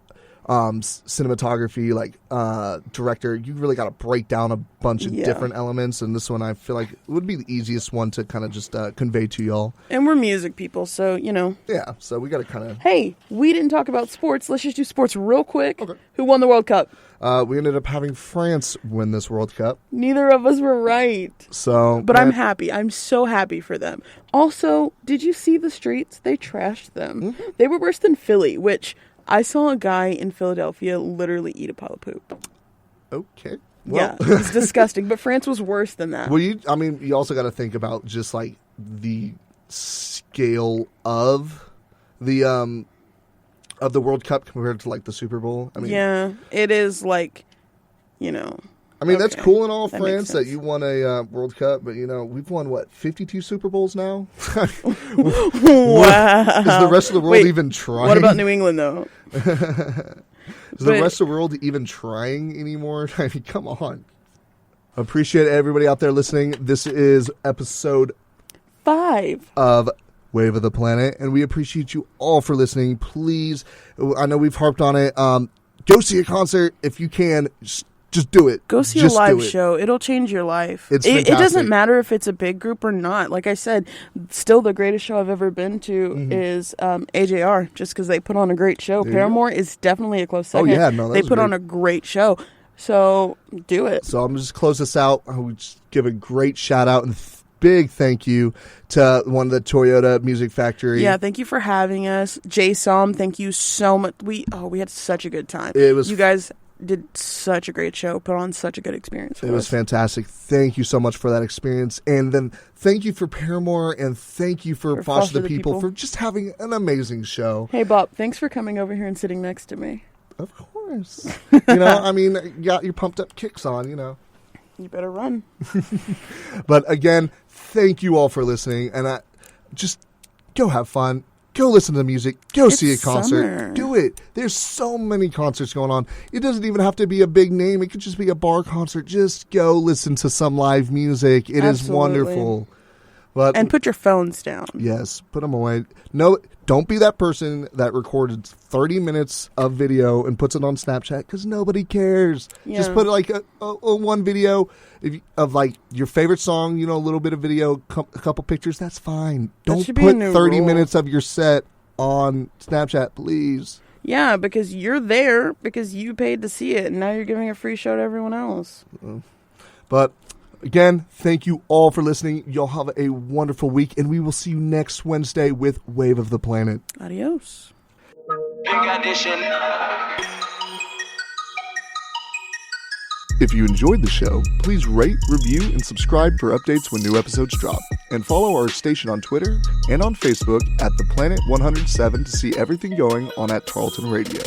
cinematography, like director, you really got to break down a bunch of different elements, and this one I feel like would be the easiest one to kind of just convey to y'all. And we're music people, so yeah, so we got to kind of, hey, we didn't talk about sports, let's just do sports real quick. Okay. Who won the World Cup? We ended up having France win this World Cup. Neither of us were right, but I'm happy. I'm so happy for them. Also, did you see the streets? They trashed them. They were worse than Philly, which I saw a guy in Philadelphia literally eat a pile of poop. Okay. Well. Yeah, it's disgusting. But France was worse than that. Well, you also got to think about just like the scale of the World Cup compared to like the Super Bowl. I mean, yeah, it is like, I mean, that's cool in all, France, that you won a World Cup, but, we've won, 52 Super Bowls now? Wow. Is the rest of the world even trying? What about New England, though? Is the rest of the world even trying anymore? I mean, come on. Appreciate everybody out there listening. This is episode 5 of Wave of the Planet, and we appreciate you all for listening. Please, I know we've harped on it. Go see a concert if you can. Just do it. Go see a live show. It'll change your life. It doesn't matter if it's a big group or not. Like I said, still the greatest show I've ever been to is AJR, just because they put on a great show. Paramore is definitely a close second. Oh, yeah. No, they put on a great show. So do it. So I'm going to just close this out. I would just give a great shout out and big thank you to one of the Toyota Music Factory. Yeah, thank you for having us. Jaysom, thank you so much. We had such a good time. You guys did such a great show, put on such a good experience for us. It was fantastic. Thank you so much for that experience. And then thank you for Paramore, and thank you for Foster the People for just having an amazing show. Hey, Bopp, thanks for coming over here and sitting next to me. Of course. I mean, you got your pumped up kicks on, You better run. But again, thank you all for listening, and just go have fun. Go listen to the music. Go see a concert. Summer. Do it. There's so many concerts going on. It doesn't even have to be a big name. It could just be a bar concert. Just go listen to some live music. It is wonderful. And put your phones down. Yes, put them away. No, don't be that person that recorded 30 minutes of video and puts it on Snapchat because nobody cares. Yeah. Just put like a one video of like your favorite song, a little bit of video, a couple pictures. That's fine. Don't put 30 minutes of your set on Snapchat, please. Yeah, because you're there because you paid to see it, and now you're giving a free show to everyone else. But again, thank you all for listening. Y'all have a wonderful week, and we will see you next Wednesday with Wave of the Planet. Adios. If you enjoyed the show, please rate, review, and subscribe for updates when new episodes drop. And follow our station on Twitter and on Facebook at The Planet 107 to see everything going on at Tarleton Radio.